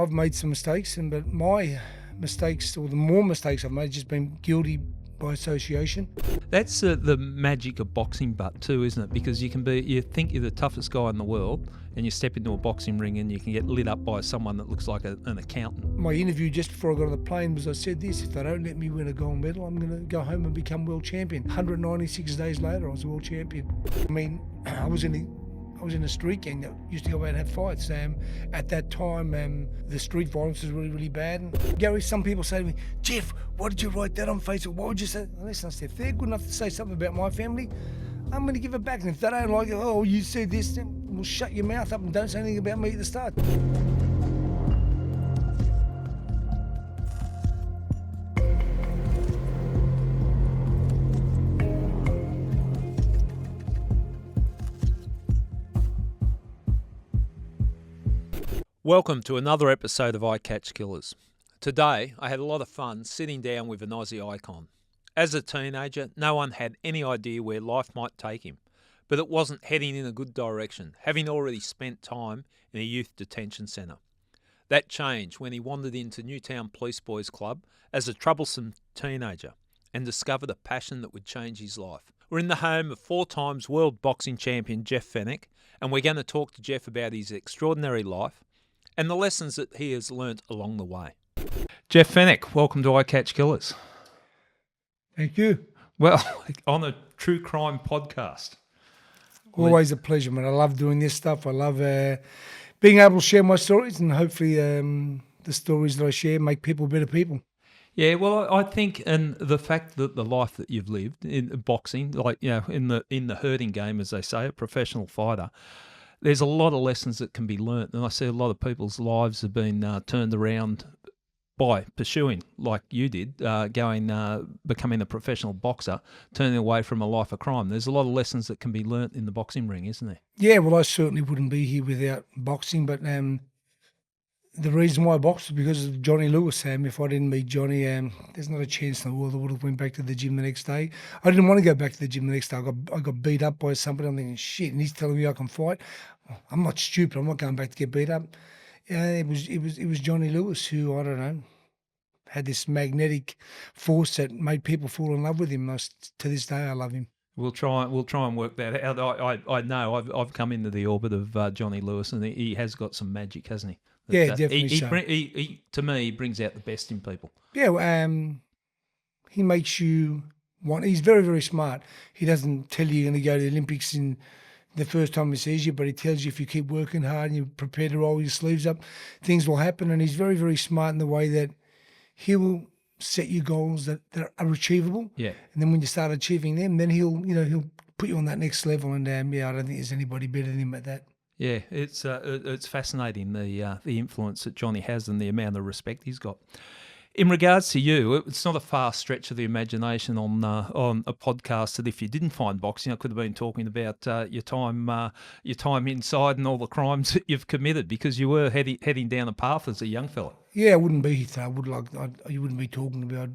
I've made some mistakes, but my mistakes, or the more mistakes I've made, just been guilty by association. That's the magic of boxing, but too, isn't it? Because you think you're the toughest guy in the world, and you step into a boxing ring and you can get lit up by someone that looks like an accountant. My interview just before I got on the plane was, I said this: if they don't let me win a gold medal, I'm going to go home and become world champion. 196 days later, I was world champion. I mean, I was in a street gang that used to go out and have fights. At that time, the street violence was really, really bad. And Gary, some people say to me, Jeff, why did you write that on Facebook? Why would you say? Listen, I said, if they're good enough to say something about my family, I'm going to give it back. And if they don't like it, oh, you said this, then we'll shut your mouth up and don't say anything about me at the start. Welcome to another episode of I Catch Killers. Today, I had a lot of fun sitting down with an Aussie icon. As a teenager, no one had any idea where life might take him, but it wasn't heading in a good direction, having already spent time in a youth detention centre. That changed when he wandered into Newtown Police Boys Club as a troublesome teenager and discovered a passion that would change his life. We're in the home of 4 times world boxing champion Jeff Fenech, and we're going to talk to Jeff about his extraordinary life and the lessons that he has learnt along the way. Jeff Fenech, welcome to I Catch Killers. Thank you. Well, on a true crime podcast. Always a pleasure, man. I love doing this stuff. I love being able to share my stories, and hopefully the stories that I share make people better people. Yeah, well, I think, and the fact that the life that you've lived in boxing, like, you know, in the herding game, as they say, a professional fighter, there's a lot of lessons that can be learnt, and I see a lot of people's lives have been turned around by pursuing, like you did, becoming a professional boxer, turning away from a life of crime. There's a lot of lessons that can be learnt in the boxing ring, isn't there? Yeah, well, I certainly wouldn't be here without boxing, but the reason why I boxed was because of Johnny Lewis. If I didn't meet Johnny, there's not a chance in the world I would have went back to the gym the next day. I didn't want to go back to the gym the next day. I got beat up by somebody. I'm thinking, shit, and he's telling me I can fight. I'm not stupid. I'm not going back to get beat up. It was Johnny Lewis who, I don't know, had this magnetic force that made people fall in love with him. To this day, I love him. We'll try and work that out. I know I've come into the orbit of Johnny Lewis, and he has got some magic, hasn't he? Yeah, definitely so. To me, he brings out the best in people. Yeah, he makes you want. He's very, very smart. He doesn't tell you you're going to go to the Olympics in the first time he sees you, but he tells you if you keep working hard and you're prepared to roll your sleeves up, things will happen. And he's very, very smart in the way that he will set you goals that are achievable. Yeah. And then when you start achieving them, then he'll put you on that next level. And I don't think there's anybody better than him at that. Yeah, it's fascinating, the influence that Johnny has and the amount of respect he's got. In regards to you, it's not a far stretch of the imagination on a podcast that if you didn't find boxing, I could have been talking about your time inside and all the crimes that you've committed, because you were heading down a path as a young fella. Yeah, I wouldn't be here today. You wouldn't be talking about.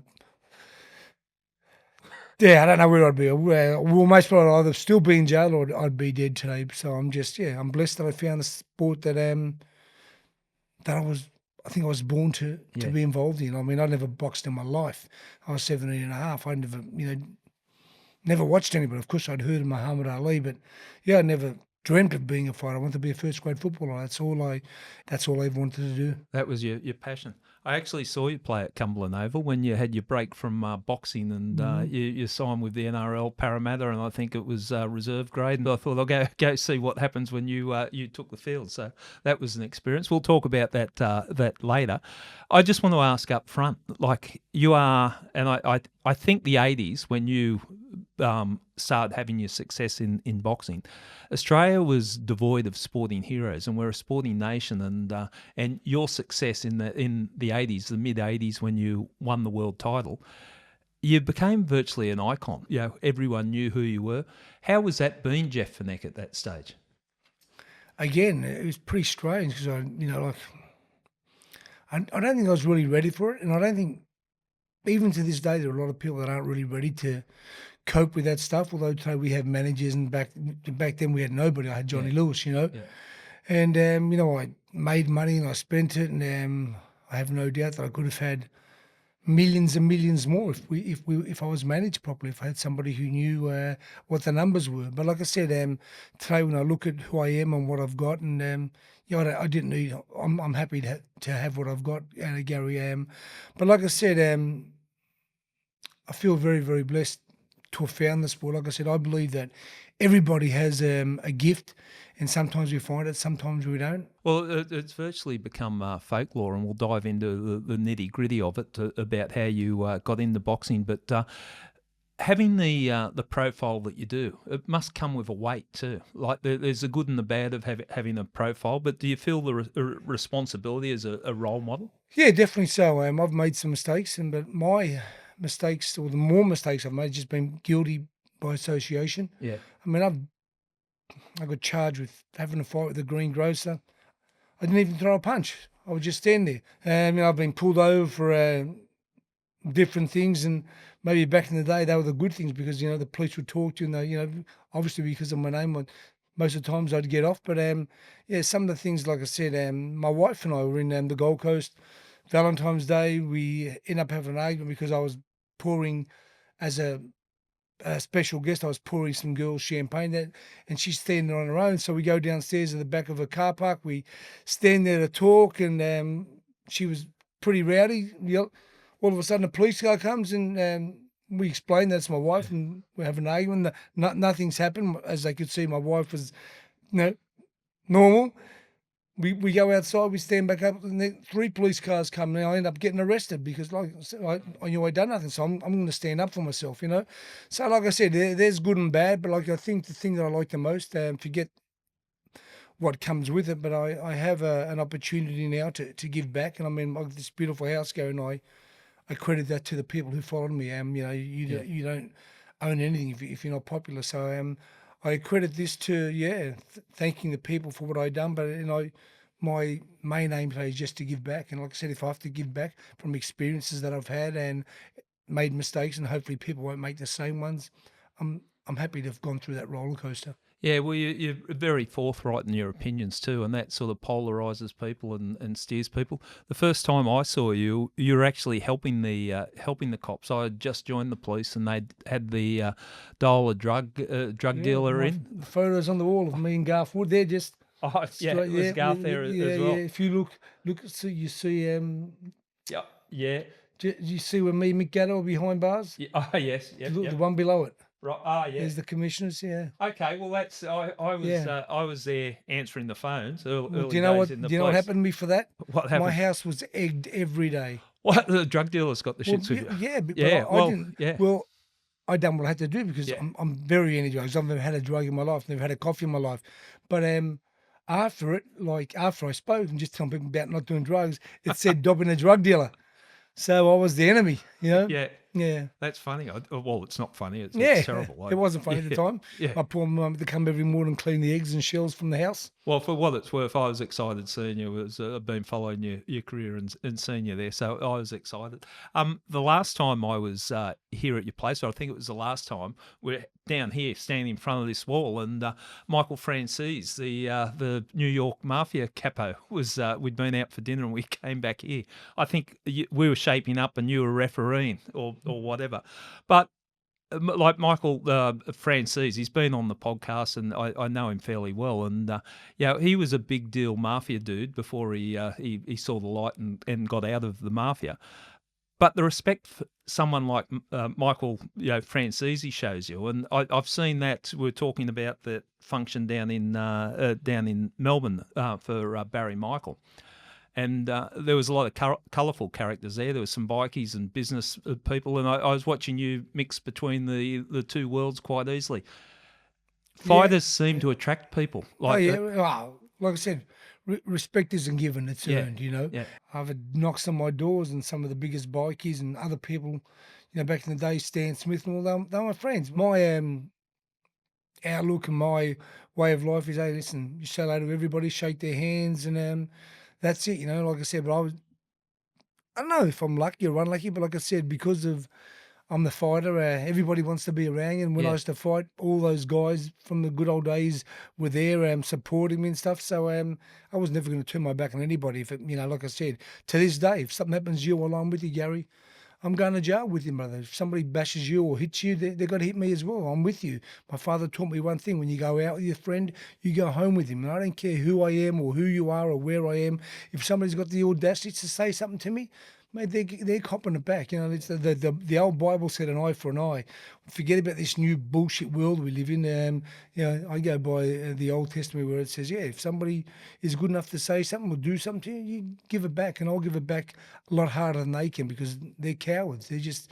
Yeah, I don't know where I'd be. Well, most probably I'd either still be in jail or I'd be dead today. So I'm blessed that I found a sport that I think I was born to be involved in. I mean, I never boxed in my life. I was 17 and a half. I never watched anybody. Of course, I'd heard of Muhammad Ali, but I never dreamt of being a fighter. I wanted to be a first grade footballer. That's all I ever wanted to do. That was your passion. I actually saw you play at Cumberland Oval when you had your break from boxing, and you signed with the NRL Parramatta, and I think it was reserve grade. And I thought I'll go see what happens when you took the field. So that was an experience. We'll talk about that later. I just want to ask up front, like you are, and I think the 80s when you started having your success in boxing, Australia was devoid of sporting heroes, and we're a sporting nation. And your success in the 80s, the mid 80s, when you won the world title, you became virtually an icon. Everyone knew who you were. How was that being Jeff Fenech at that stage? Again, it was pretty strange because I don't think I was really ready for it, and I don't think even to this day there are a lot of people that aren't really ready to cope with that stuff. Although today we have managers, and back then we had nobody. I had Johnny Lewis, And made money and I spent it, and I have no doubt that I could have had millions and millions more if I was managed properly, if I had somebody who knew what the numbers were. But like I said, today when I look at who I am and what I've got, and I didn't need. I'm happy to have what I've got out of Gary. But like I said, I feel very, very blessed to have found the sport. Like I said, I believe that everybody has a gift, and sometimes we find it, sometimes we don't. Well, it's virtually become folklore, and we'll dive into the nitty gritty of it about how you got into boxing. But having the profile that you do, it must come with a weight too. Like there's the good and the bad of having a profile, but do you feel the responsibility as a role model? Yeah, definitely so. I've made some mistakes, but my mistakes, or the more mistakes I've made, just been guilty by association. Yeah. I mean, I got charged with having a fight with the greengrocer. I didn't even throw a punch. I would just stand there. I've been pulled over for different things, and maybe back in the day they were the good things because the police would talk to you, and they, obviously because of my name, most of the times I'd get off. But yeah, some of the things, like I said, my wife and I were in the Gold Coast. Valentine's Day, we ended up having an argument because I was pouring as a special guest. I was pouring some girls champagne, and she's standing there on her own. So we go downstairs in the back of a car park. We stand there to talk, and she was pretty rowdy. All of a sudden, a police car comes, and we explain that's my wife, and we have an argument. Nothing's happened. As they could see, my wife was, normal. We go outside, we stand back up, and then 3 police cars come, and I end up getting arrested because, like I said, I knew I'd done nothing, so I'm going to stand up for myself, So, like I said, there's good and bad, but like I think the thing that I like the most, forget what comes with it, but I have an opportunity now to give back, and I mean, like this beautiful house going, I credit that to the people who followed me. You don't own anything if you're not popular, so I credit this to thanking the people for what I done, but my main aim today is just to give back, and like I said, if I have to give back from experiences that I've had and made mistakes, and hopefully people won't make the same ones, I'm happy to have gone through that roller coaster. Yeah, well, you're very forthright in your opinions too, and that sort of polarises people and steers people. The first time I saw you, you were actually helping the cops. I had just joined the police, and they had the Dola drug dealer in. The photos on the wall of me and Garth Wood, they're just Yeah, it was Garth there as well. Yeah. If you look, so you see, yeah. do you see where me and Mick Gatto are behind bars? Yeah. Oh, yes. Yep, Look, the one below it. Right. There's the commissioners. Yeah. Okay. Well, that's I was there answering the phones early Do you know days what? in the Do you know what police. happened to me for that? What happened? My house was egged every day. What, the drug dealers got the shits with you? Yeah, but Yeah, I didn't. yeah. Well, I done what I had to do because Yeah. I'm very energized. I've never had a drug in my life, never had a coffee in my life. But after I spoke and just telling people about not doing drugs, it said Dobbin a drug dealer. So I was the enemy, Yeah. Yeah. That's funny. Well, it's not funny. It's terrible. It wasn't funny at the time. Yeah. My poor mum had to come every morning and clean the eggs and shells from the house. Well, for what it's worth, I was excited seeing you. I've been following your career and seeing you there, so I was excited. The last time I was here at your place, or I think it was the last time, we're down here standing in front of this wall, and Michael Francis, the New York Mafia capo, was we'd been out for dinner and we came back here. I think we were shaping up and you were refereeing or whatever, but. Like Michael Francis, he's been on the podcast, and I know him fairly well. And he was a big deal mafia dude before he saw the light and got out of the mafia. But the respect for someone like Michael Francis shows you, and I've seen that. We're talking about that function down in Melbourne for Barry Michael. And there was a lot of colourful characters there. There was some bikies and business people, and I was watching you mix between the two worlds quite easily. Fighters seem to attract people. Like I said, respect isn't given; it's earned. Yeah. I've had knocks on my doors, and some of the biggest bikies and other people, back in the day, Stan Smith and all, they were my friends. My outlook and my way of life is, hey, listen, you say hello to everybody, shake their hands, and that's it, like I said. But I don't know if I'm lucky or unlucky, but like I said, because of I'm the fighter. Everybody wants to be around you. And when I used to fight, all those guys from the good old days were there supporting me and stuff. So I was never going to turn my back on anybody. If it, like I said, to this day, if something happens to you while I'm with you, Gary, I'm going to jail with you, brother. If somebody bashes you or hits you, they've got to hit me as well. I'm with you. My father taught me one thing. When you go out with your friend, you go home with him. And I don't care who I am or who you are or where I am. If somebody's got the audacity to say something to me, mate, they're copping it back. It's the old Bible said an eye for an eye. Forget about this new bullshit world we live in. I go by the Old Testament where it says, if somebody is good enough to say something or do something to you, you give it back, and I'll give it back a lot harder than they can, because they're cowards. They're just,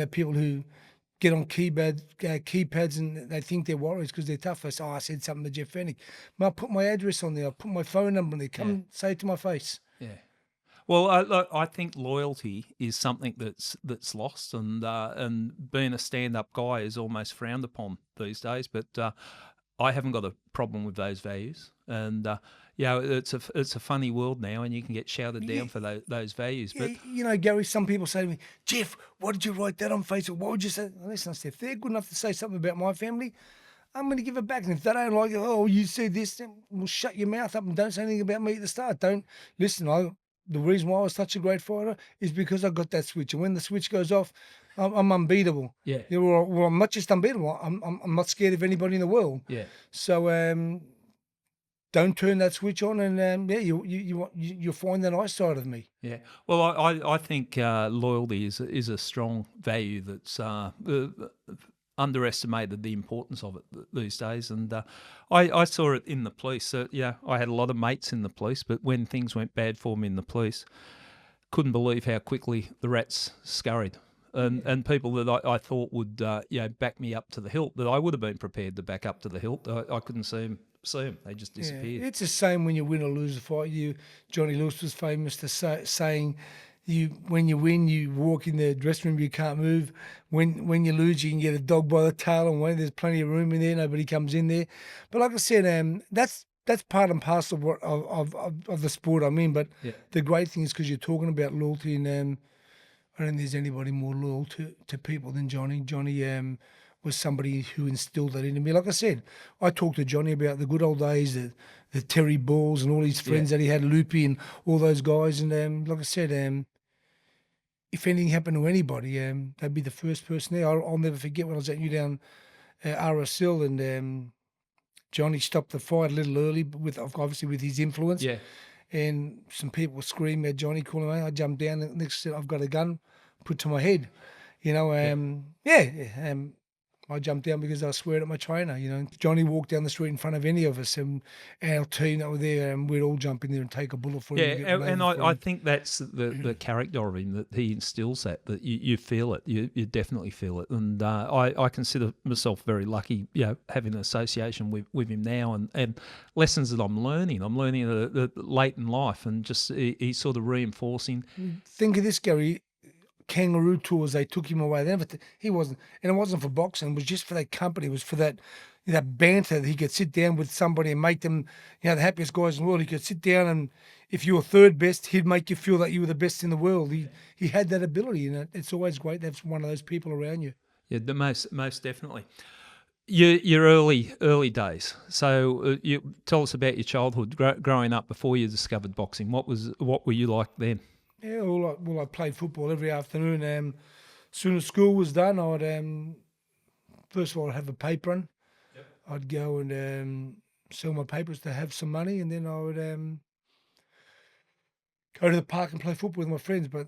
people who get on keypads and they think they're warriors because they're tough. They say, I said something to Jeff Fenech. I put my address on there. I put my phone number on there. Come say it to my face. Yeah. Well, I think loyalty is something that's lost, and being a stand-up guy is almost frowned upon these days. But I haven't got a problem with those values, and it's a funny world now, and you can get shouted down for those values. But Gary, some people say to me, Jeff, why did you write that on Facebook? Why would you say? Listen, I said, if they're good enough to say something about my family, I'm going to give it back. And if they don't like it, you said this, then well, shut your mouth up and don't say anything about me at the start. Don't listen. The reason why I was such a great fighter is because I got that switch. And when the switch goes off, I'm unbeatable. Yeah. Well, I'm not just unbeatable. I'm not scared of anybody in the world. Yeah. So don't turn that switch on, and you'll find the nice side of me. Yeah. Well, I think loyalty is a strong value that's underestimated the importance of it these days, and I saw it in the police. I had a lot of mates in the police, but when things went bad for me in the police, couldn't believe how quickly the rats scurried. And people that I thought would back me up to the hilt, that I would have been prepared to back up to the hilt, I couldn't see them. They just disappeared. It's the same when you win or lose a fight. Johnny Lewis was famous to saying, when you win, you walk in the dressing room, you can't move. When you lose, you can get a dog by the tail, and when there's plenty of room in there, nobody comes in there. But like I said, that's part and parcel of the sport I'm in. But the great thing is, because you're talking about loyalty, and I don't think there's anybody more loyal to people than Johnny. Johnny was somebody who instilled that into me. Like I said, I talked to Johnny about the good old days, the Terry Balls and all his friends that he had, Loopy and all those guys. And like I said, if anything happened to anybody, they'd be the first person there. I'll never forget when I was at Newtown RSL, and Johnny stopped the fight a little early, obviously with his influence. Yeah. And some people were screaming at Johnny, calling him. I jumped down, and next said, I've got a gun put to my head. I jumped down because I sweared at my trainer. Johnny walked down the street in front of any of us, and our team that were there, and we'd all jump in there and take a bullet for him. Yeah, and I think that's the character of him, that he instills that you feel it, you definitely feel it. And I consider myself very lucky, having an association with him now, and lessons that I'm learning late in life, and just he's sort of reinforcing. Think of this, Gary. Kangaroo tours, they took him away. He wasn't, and it wasn't for boxing. It was just for that company. It was for that banter, that he could sit down with somebody and make them, the happiest guys in the world. He could sit down, and if you were third best, he'd make you feel that you were the best in the world. He had that ability, and it's always great to have one of those people around you. Yeah, the most definitely. Your early days. So you tell us about your childhood, growing up before you discovered boxing. What were you like then? Yeah, I played football every afternoon. As soon as school was done, I'd first of all I'd have a paper run. Yep. I'd go and sell my papers to have some money, and then I would go to the park and play football with my friends. But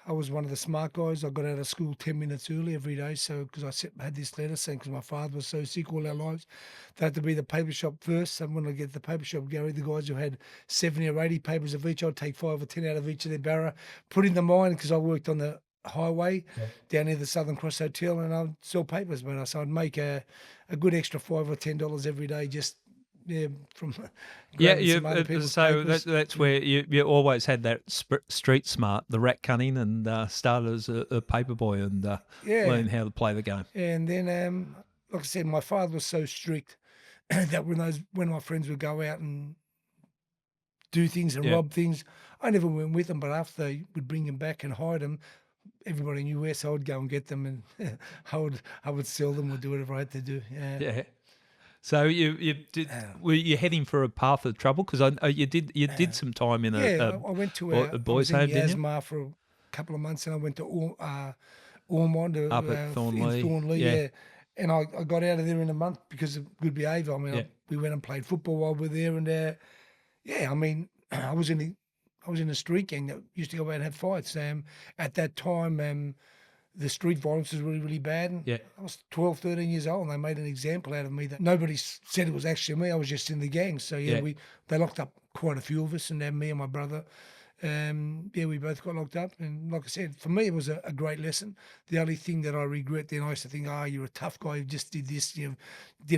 I was one of the smart guys. I got out of school 10 minutes early every day, so because I had this letter saying, because my father was so sick all our lives, they had to be the paper shop first. And when I get to the paper shop, Gary, the guys who had 70 or 80 papers of each, I'd take 5 or 10 out of each of their barrow, put in the mine, because I worked on the highway down near the Southern Cross Hotel, and I'd sell papers. But so I'd make a good extra $5 or $10 every day, just from so that's where you always had that street smart, the rat cunning, and started as a paper boy and learned how to play the game. And then, like I said, my father was so strict that when my friends would go out and do things and rob things, I never went with them. But after they would bring them back and hide them, everybody knew where, so I'd go and get them, and I would sell them or do whatever I had to do. Yeah. Yeah. So you did. Were you heading for a path of trouble? Because you did some time in I went to a I boys' was in home, didn't you? Yasmar for a couple of months, and I went to Ormond Up at in Thornley. Thornley, Yeah. yeah. And I got out of there in a month because of good behaviour. I mean, Yeah. we went and played football while we were there, and yeah, I mean, I was in a street gang that used to go out and have fights. At that time, the street violence was really, really bad. And Yeah. I was 12, 13 years old, and they made an example out of me that nobody said it was actually me. I was just in the gang. So, yeah, Yeah. they locked up quite a few of us, and then me and my brother, we both got locked up. And like I said, for me, it was a great lesson. The only thing that I regret then, I used to think, you're a tough guy, you just did this, did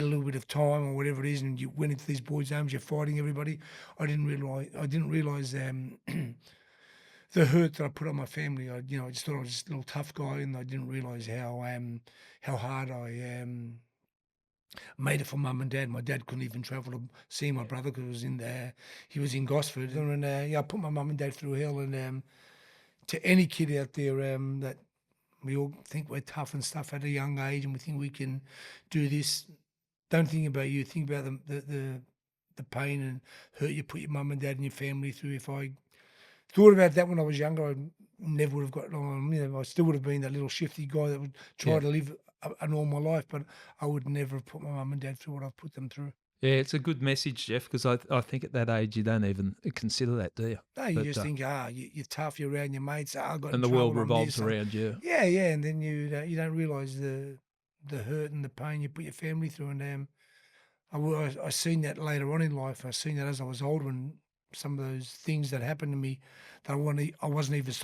a little bit of time or whatever it is, and you went into these boys' homes, you're fighting everybody. I didn't realise the hurt that I put on my family. I just thought I was just a little tough guy, and I didn't realise how hard I made it for mum and dad. My dad couldn't even travel to see my brother because he was in Gosford, and I put my mum and dad through hell. And to any kid out there that we all think we're tough and stuff at a young age, and we think we can do this, don't think about you. Think about the pain and hurt you put your mum and dad and your family through. If I thought about that when I was younger, I never would have got on. I still would have been that little shifty guy that would try to live a normal life, but I would never have put my mum and dad through what I've put them through. Yeah, it's a good message, Jeff, because I think at that age you don't even consider that, do you? No, you just think, you're tough, you're around your mates, I got in And the trouble, world I'm revolves this, around you. Yeah, and then you don't realise the hurt and the pain you put your family through. And I seen that later on in life. I seen that as I was older, and some of those things that happened to me that I wasn't even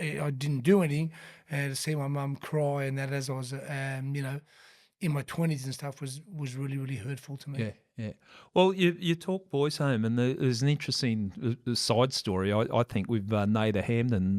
I didn't do anything, and to see my mum cry and that as I was in my 20s and stuff was really, really hurtful to me. Yeah, yeah. Well, you talk boys' home, and there's an interesting side story. I think with Nader Hamden.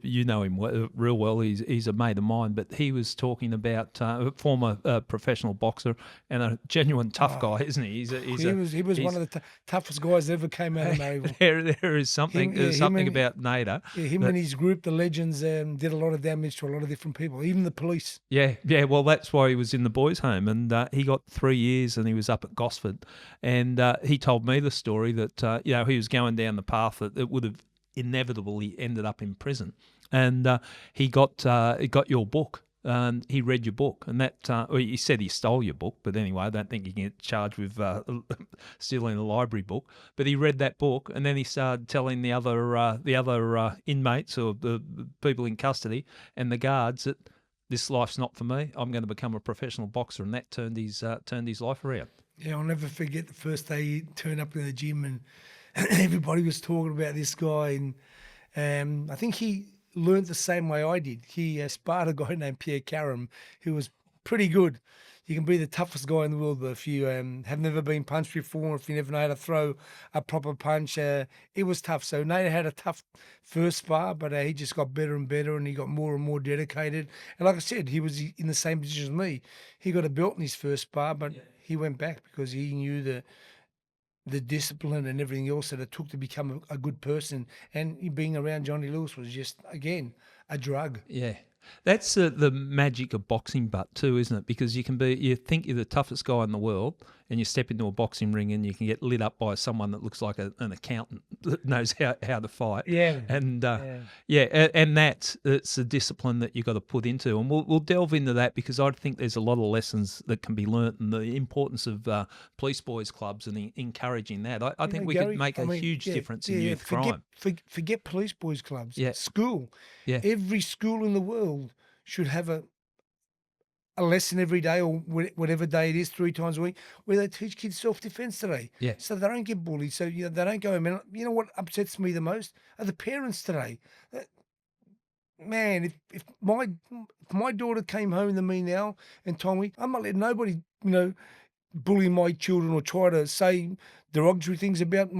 You know him real well. He's a mate of mine, but he was talking about a former professional boxer and a genuine tough guy, isn't he? He was one of the toughest guys that ever came out of Marrickville. There is something about Nader. Yeah, him and his group, the Legends, did a lot of damage to a lot of different people, even the police. Yeah. Well, that's why he was in the boys' home, and he got 3 years, and he was up at Gosford, and he told me the story that he was going down the path that would have inevitably ended up in prison, and he got your book. And he read your book, and he said he stole your book. But anyway, I don't think he can get charged with stealing a library book. But he read that book, and then he started telling the other inmates or the people in custody and the guards that this life's not for me. I'm going to become a professional boxer, and that turned his life around. Yeah, I'll never forget the first day he turned up in the gym, and everybody was talking about this guy, and I think he learned the same way I did. He sparred a guy named Pierre Karam, who was pretty good. You can be the toughest guy in the world, but if you have never been punched before, if you never know how to throw a proper punch, it was tough. So Nader had a tough first spar, but he just got better and better, and he got more and more dedicated. And like I said, he was in the same position as me. He got a belt in his first spar, but he went back because he knew the discipline and everything else that it took to become a good person. And being around Johnny Lewis was just, again, a drug. Yeah. That's the magic of boxing, but too, isn't it? Because you think you're the toughest guy in the world, and you step into a boxing ring and you can get lit up by someone that looks like an accountant that knows how to fight. Yeah. And and it's the discipline that you've got to put into. And we'll delve into that, because I think there's a lot of lessons that can be learnt, and the importance of police boys clubs and encouraging that. I think we Gary, could make a huge difference in youth crime. Forget police boys clubs. Yeah. School. Yeah. Every school in the world should have a lesson every day, or whatever day it is, 3 times a week, where they teach kids self-defense today. Yeah. So they don't get bullied. So they don't go, man. You know what upsets me the most are the parents today. Man, if my daughter came home to me now and told me, I'm not letting nobody, bully my children or try to say derogatory things about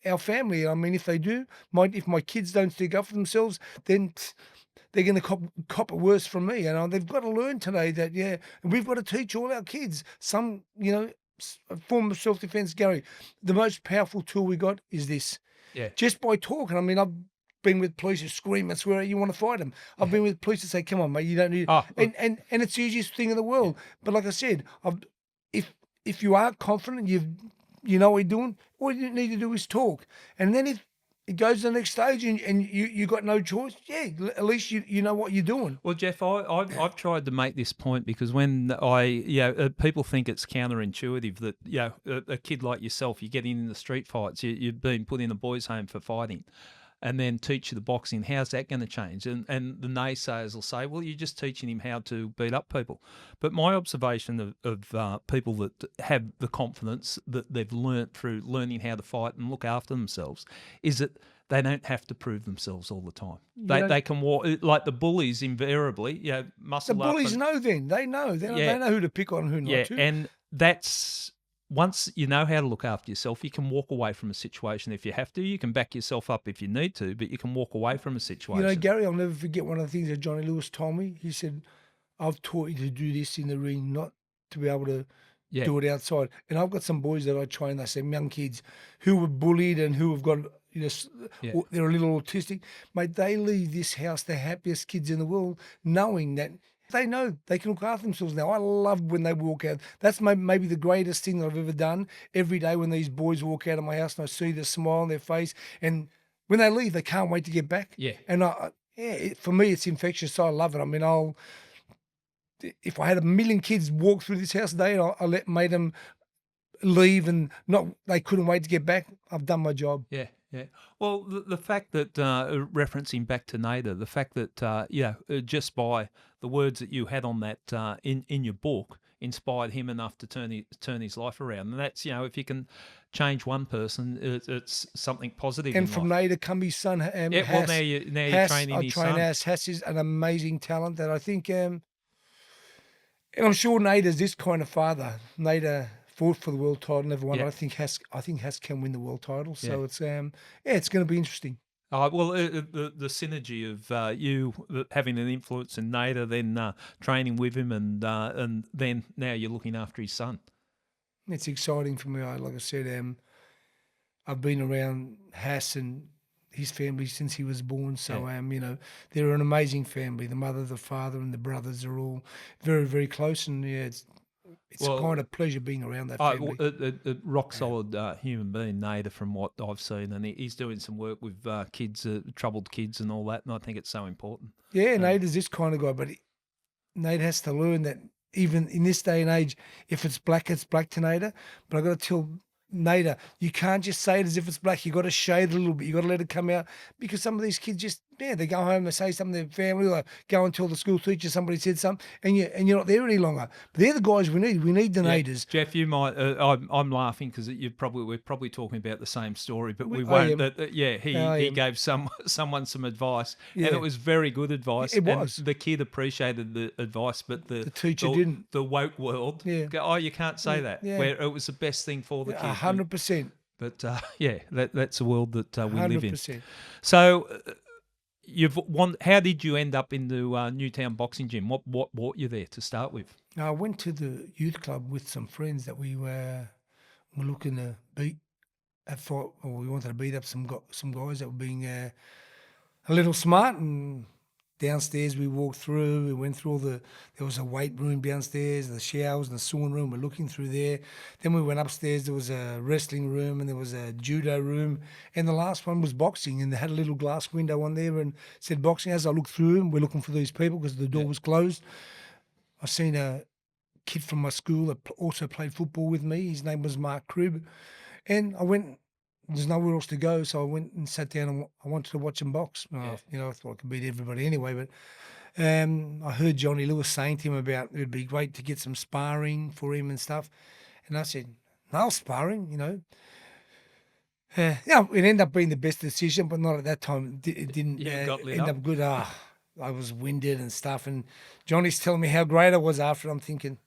our family. I mean, if they do, if my kids don't stick up for themselves, then they're going to cop it worse from me. And they've got to learn today that, and we've got to teach all our kids some, a form of self-defense. Gary, the most powerful tool we got is this. Yeah. Just by talking. I mean, I've been with police who scream and swear at you, want to fight them. I've been with police that say, "Come on, mate, you don't need." Oh, And it's the easiest thing in the world. But like I said, if you are confident, you know what you're doing, all you need to do is talk. And then if it goes to the next stage and you got no choice, at least you know what you're doing. Well, Jeff, I've tried to make this point because when people think it's counterintuitive that, a kid like yourself, you get in the street fights, you've been put in a boys' home for fighting, and then teach you the boxing. How's that going to change? And the naysayers will say, well, you're just teaching him how to beat up people. But my observation of people that have the confidence that they've learnt through learning how to fight and look after themselves is that they don't have to prove themselves all the time. They can walk, like the bullies invariably, muscle The up. bullies know then. They know. They know who to pick on and who not to. And that's... Once you know how to look after yourself, you can walk away from a situation if you have to. You can back yourself up if you need to, but you can walk away from a situation. Gary, I'll never forget one of the things that Johnny Lewis told me. He said, I've taught you to do this in the ring, not to be able to do it outside. And I've got some boys that I train, they say young kids who were bullied and who have got, they're a little autistic. Mate, they leave this house, the happiest kids in the world, knowing that they know they can look after themselves now. I love when they walk out. That's maybe the greatest thing that I've ever done. Every day when these boys walk out of my house and I see the smile on their face, and when they leave, they can't wait to get back. Yeah. And for me, it's infectious. So I love it. I mean, if I had 1 million kids walk through this house today, and made them leave and they couldn't wait to get back, I've done my job. Yeah. Yeah. Well, the fact that, referencing back to Nader, the fact that, just by the words that you had on that in your book inspired him enough to turn his life around. And that's, if you can change one person, it's something positive. And from Nader come his son, Hass. Well, now you're training his son. Hass is an amazing talent that I think, and I'm sure Nader's this kind of father. Nader fought for the world title, never won. I think Hass can win the world title. So it's it's going to be interesting. Well, the synergy of you having an influence in Nader, then training with him, and then now you're looking after his son. It's exciting for me. Like I said, I've been around Hass and his family since he was born. So, they're an amazing family. The mother, the father, and the brothers are all very, very close. And it's kind of pleasure being around that family. A rock solid human being, Nader, from what I've seen, and he's doing some work with kids, troubled kids, and all that. And I think it's so important. Yeah, Nader's this kind of guy, but Nader has to learn that even in this day and age, if it's black to Nader. But I've got to tell Nader, you can't just say it as if it's black. You got to shade it a little bit. You got to let it come out, because some of these kids just they go home and say something to their family, or go and tell the school teacher somebody said something, and you're not there any longer. But they're the guys we need. We need the Naders. Jeff, you might. I'm laughing because we're probably talking about the same story, but we won't. He gave someone some advice, and it was very good advice. It was. The kid appreciated the advice, but the teacher didn't. The woke world. Go, you can't say that. Yeah. Where it was the best thing for the kid. 100%. But that's the world that we live in. 100%. So. How did you end up in the Newtown boxing gym? What brought you there to start with? I went to the youth club with some friends that we were looking to beat we wanted to beat up some guys that were being a little smart. And downstairs we walked through, we went through there was a weight room downstairs, the showers and the sauna room, we're looking through there. Then we went upstairs, there was a wrestling room and there was a judo room, and the last one was boxing, and they had a little glass window on there and said boxing. As I looked through them, we're looking for these people because the door was closed. I seen a kid from my school that also played football with me. His name was Mark Cribb, and I went. There's nowhere else to go, so I went and sat down and I wanted to watch him box. I thought I could beat everybody anyway, but I heard Johnny Lewis saying to him about it'd be great to get some sparring for him and stuff, and I said, no sparring, it ended up being the best decision, but not at that time. It didn't end up good. I was winded and stuff, and Johnny's telling me how great I was after. I'm thinking,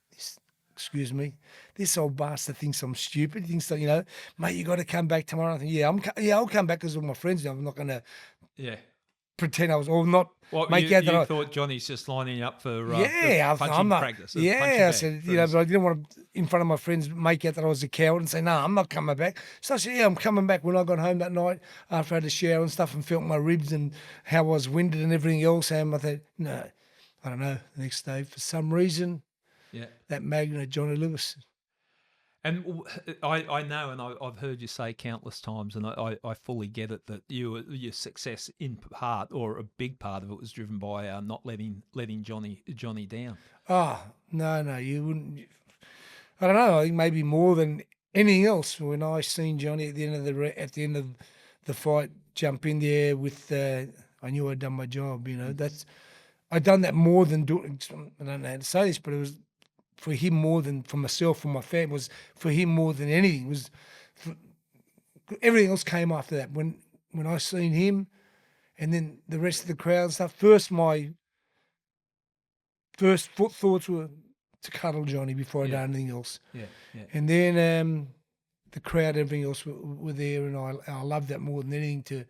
excuse me, this old bastard thinks I'm stupid. He thinks that, mate, you got to come back tomorrow. I think, I'll come back because all my friends know. I'm not going to pretend I was, or not Well, make you, out that you I. thought Johnny's just lining up for I'm punching not. practice. Yeah, I said, but I didn't want to, in front of my friends, make out that I was a coward and say, no, I'm not coming back. So I said, yeah, I'm coming back. When I got home that night, after I had a shower and stuff and felt my ribs and how I was winded and everything else, I thought, no, I don't know. The next day, for some reason, Yeah. that magnet, Johnny Lewis. And I know, and I've heard you say countless times, and I fully get it, that your success in part, or a big part of it, was driven by not letting Johnny down. Oh, no, you wouldn't. I don't know. I think maybe more than anything else, when I seen Johnny at the end of the fight, jump in there with, I knew I'd done my job. I'd done that more than doing. I don't know how to say this, but it was for him more than for myself, for my family. Was for him more than anything. It was everything else came after that. When I seen him, and then the rest of the crowd and stuff. My first thoughts were to cuddle Johnny before I done anything else. Yeah. And then the crowd, everything else were there, and I loved that more than anything,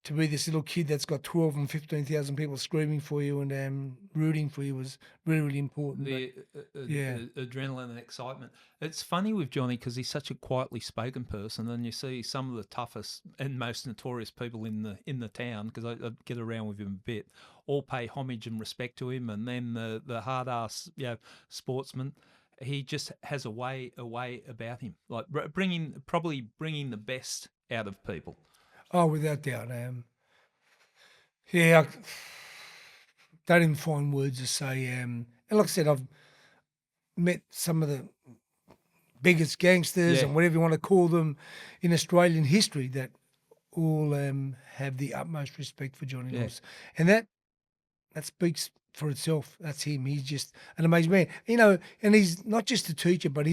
to be this little kid that's got 12 and 15,000 people screaming for you and rooting for you was really, really important. The adrenaline and excitement. It's funny with Johnny because he's such a quietly spoken person, and you see some of the toughest and most notorious people in the town, because I get around with him a bit, all pay homage and respect to him, and then the hard ass sportsman. He just has a way about him, like probably bringing the best out of people. Oh, without doubt. I don't even find words to say. And like I said, I've met some of the biggest gangsters and whatever you want to call them in Australian history that all have the utmost respect for Johnny Lewis. And that speaks for itself. That's him. He's just an amazing man. And he's not just a teacher, but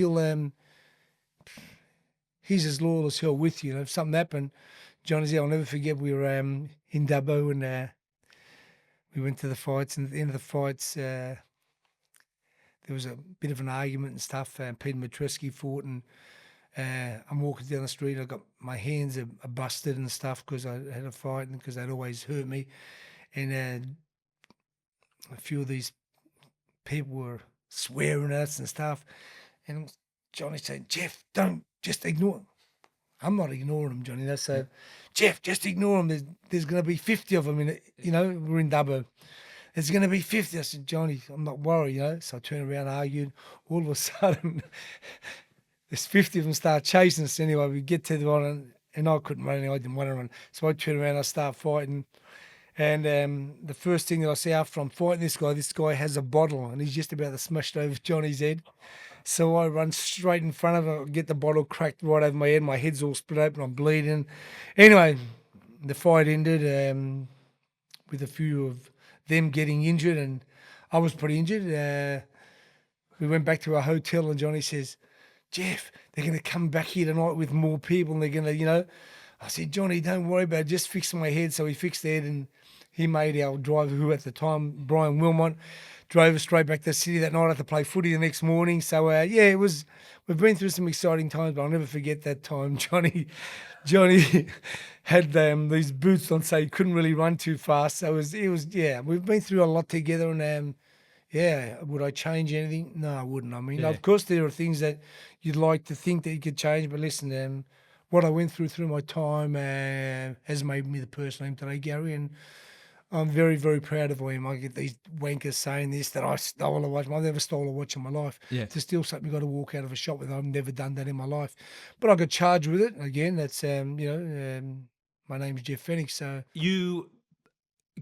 he's as loyal as hell with you. If something happened, Johnny's there. I'll never forget, we were in Dubbo, and we went to the fights, and at the end of the fights, there was a bit of an argument and stuff. Peter Matreski fought, and I'm walking down the street. I got my hands are busted and stuff because I had a fight and because they'd always hurt me. And a few of these people were swearing at us and stuff. And Johnny said, Jeff, don't, just ignore them. I'm not ignoring them, Johnny. So, Jeff, just ignore them. There's going to be 50 of them in it. We're in Dubbo. There's going to be 50. I said, Johnny, I'm not worried, So I turned around, argued. All of a sudden, there's 50 of them start chasing us anyway. We get to the one, and I couldn't run anyway. I didn't want to run. So I turned around, I start fighting. And the first thing that I see after I'm fighting this guy has a bottle, and he's just about to smash it over Johnny's head. So I run straight in front of him, get the bottle cracked right over my head. My head's all split open, I'm bleeding. Anyway, the fight ended with a few of them getting injured, and I was pretty injured. We went back to our hotel, and Johnny says, Jeff, they're going to come back here tonight with more people, and they're going to, I said, Johnny, don't worry about it, just fix my head. So he fixed the head, and he made our driver, who at the time, Brian Wilmot, drove us straight back to the city that night. I had to play footy the next morning. So, we've been through some exciting times, but I'll never forget that time. Johnny had these boots on, so he couldn't really run too fast. So we've been through a lot together, and would I change anything? No, I wouldn't. I mean, of course, there are things that you'd like to think that you could change, but listen, what I went through my time has made me the person I am today, Gary, and I'm very, very proud of him. I get these wankers saying this, that I stole a watch. I've never stole a watch in my life. Yeah. To steal something, you've got to walk out of a shop with it. I've never done that in my life. But I got charged with it. Again, that's, my name's Jeff Fenech. So you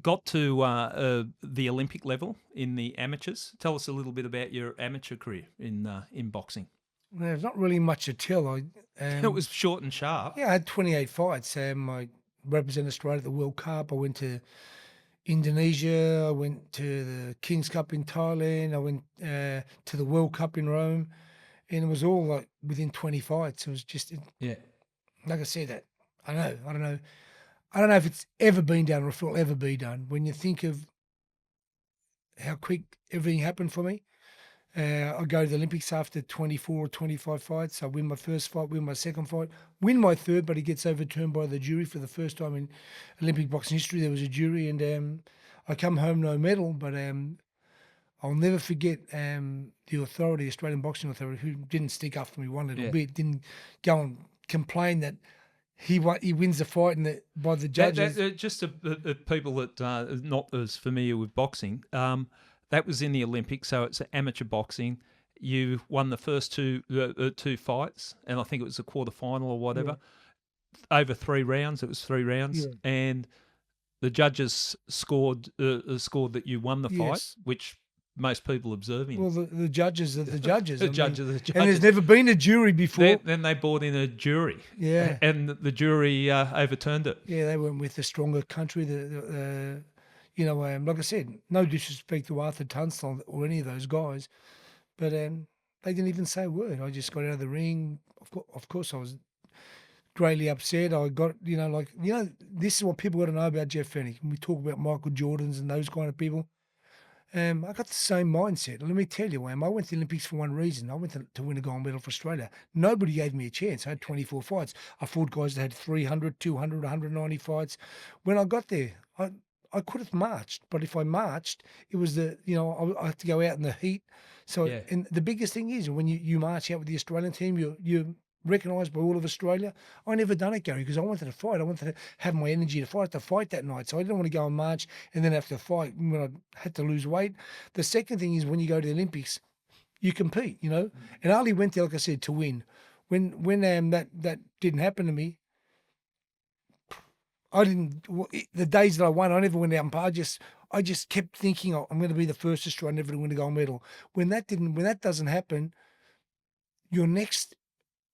got to the Olympic level in the amateurs. Tell us a little bit about your amateur career in boxing. There's not really much to tell. It was short and sharp. Yeah, I had 28 fights. I represented Australia at the World Cup. I went to Indonesia. I went to the King's Cup in Thailand. I went to the World Cup in Rome, and it was all like within 20 fights. It was just like I said, I don't know if it's ever been done or if it'll ever be done. When you think of how quick everything happened for me, I go to the Olympics after 24 or 25 fights. I win my first fight, win my second fight, win my third, but it gets overturned by the jury for the first time in Olympic boxing history. There was a jury, and I come home no medal, but I'll never forget the authority, Australian Boxing Authority, who didn't stick up for me one little bit, didn't go and complain that he wins the fight and by the judges. Just people that are not as familiar with boxing, that was in the Olympics, so it's amateur boxing. You won the first two fights, and I think it was a quarter final or whatever. Yeah. Over 3 rounds, it was 3 rounds, and the judges scored that you won the fight, which most people observing. Well, the judges are the judges. The judges are the judges. And there's never been a jury before. Then they brought in a jury. Yeah. And the jury overturned it. Yeah, they went with the stronger country. Like I said, no disrespect to Arthur Tunstall or any of those guys, but they didn't even say a word. I just got out of the ring. Of course, I was greatly upset. I got, this is what people got to know about Jeff Fenech. When we talk about Michael Jordans and those kind of people, I got the same mindset. Let me tell you, I went to the Olympics for one reason. I went to win a gold medal for Australia. Nobody gave me a chance. I had 24 fights. I fought guys that had 300, 200, 190 fights. When I got there, I could have marched, but if I marched, it was I had to go out in the heat. So, and the biggest thing is when you march out with the Australian team, you're recognised by all of Australia. I never done it, Gary, because I wanted to fight. I wanted to have my energy to fight. I had to fight that night, so I didn't want to go and march and then have to fight when I had to lose weight. The second thing is when you go to the Olympics, you compete, And I only went there, like I said, to win. When that didn't happen to me, the days that I won, I never went out and I just kept thinking, I'm going to be the first Australian ever to win a gold medal. When that doesn't happen, your next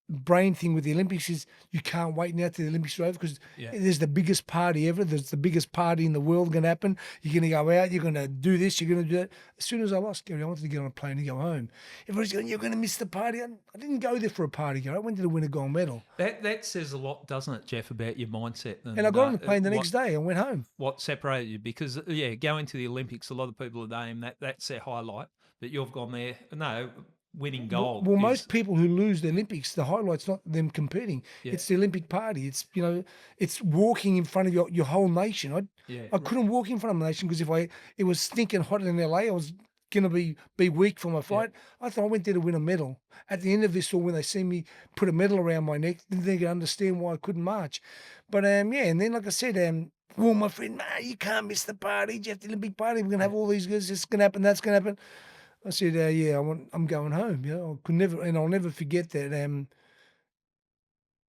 brain thing with the Olympics is you can't wait now till the Olympics are over because there's the biggest party ever. There's the biggest party in the world going to happen. You're going to go out. You're going to do this. You're going to do that. As soon as I lost, Gary, I wanted to get on a plane and go home. Everybody's going, you're going to miss the party. I didn't go there for a party, Gary. I went there to win a gold medal. That says a lot, doesn't it, Jeff, about your mindset? And I got on the plane the next day and went home. What separated you? Because, going to the Olympics, a lot of people are named that's their highlight, but you've gone there. No, winning gold. Well, most people who lose the Olympics, the highlight's not them competing. Yeah. It's the Olympic party. It's it's walking in front of your whole nation. I couldn't walk in front of my nation because it was stinking hot in LA, I was gonna be weak for my fight. Yeah. I thought I went there to win a medal. At the end of this, or when they see me put a medal around my neck, then they can understand why I couldn't march. But and then like I said, well, my friend, you can't miss the party, Jeff, the Olympic party. We're gonna have all these guys. This is gonna happen. That's gonna happen. I said, I'm going home. I could never, and I'll never forget that.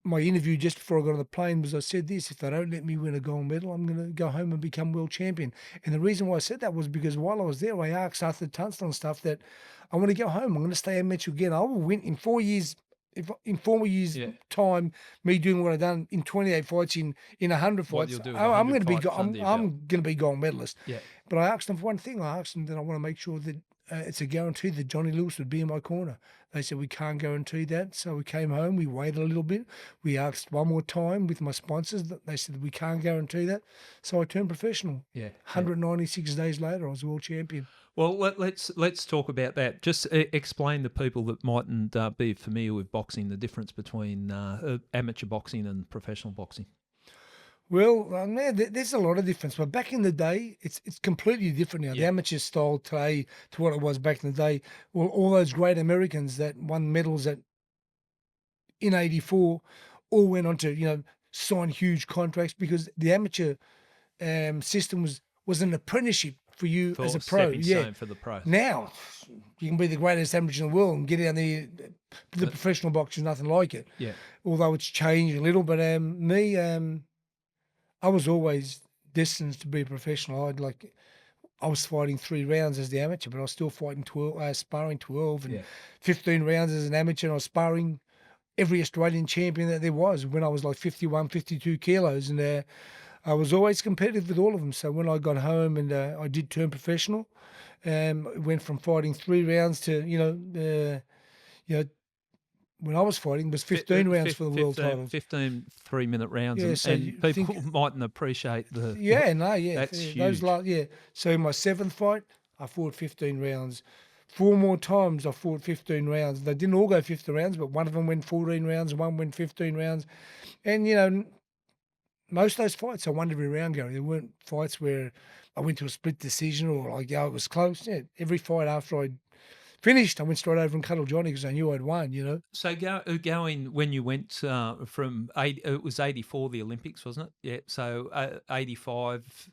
My interview just before I got on the plane was I said this: if they don't let me win a gold medal, I'm going to go home and become world champion. And the reason why I said that was because while I was there, I asked Arthur Tunstall and stuff that I want to go home. I'm going to stay amateur again. I will win in 4 years. If in 4 years' time, me doing what I've done in 28 fights, in 100 fights, I'm going to be gold medalist. Yeah. But I asked them for one thing. I asked them that I want to make sure that it's a guarantee that Johnny Lewis would be in my corner. They said, we can't guarantee that. So we came home, we waited a little bit. We asked one more time with my sponsors. They said, we can't guarantee that. So I turned professional. 196 days later, I was world champion. Well, let's talk about that. Just explain to people that mightn't be familiar with boxing, the difference between amateur boxing and professional boxing. Well, there's a lot of difference, but back in the day, it's completely different now. The amateur style today to what it was back in the day. Well, all those great Americans that won medals in '84 all went on to sign huge contracts because the amateur system was an apprenticeship for you as a pro. For the pro. Now you can be the greatest amateur in the world and get out there. The professional box is nothing like it. Yeah. Although it's changed a little, but I was always destined to be a professional. I was fighting 3 rounds as the amateur, but I was still fighting sparring 12 and 15 rounds as an amateur. And I was sparring every Australian champion that there was when I was like 51, 52 kilos. And I was always competitive with all of them. So when I got home and I did turn professional, went from fighting 3 rounds to, when I was fighting, was 15 rounds for the world title. 15 3-minute rounds. And people mightn't appreciate the... That's huge. So in my 7th fight, I fought 15 rounds. 4 more times I fought 15 rounds. They didn't all go 15 rounds, but one of them went 14 rounds, one went 15 rounds. And, most of those fights I won every round, Gary. There weren't fights where I went to a split decision or it was close. Yeah, every fight after I finished, I went straight over and cuddled Johnny because I knew I'd won. So going when you went from it was 84 the Olympics, wasn't it? Yeah. So 85.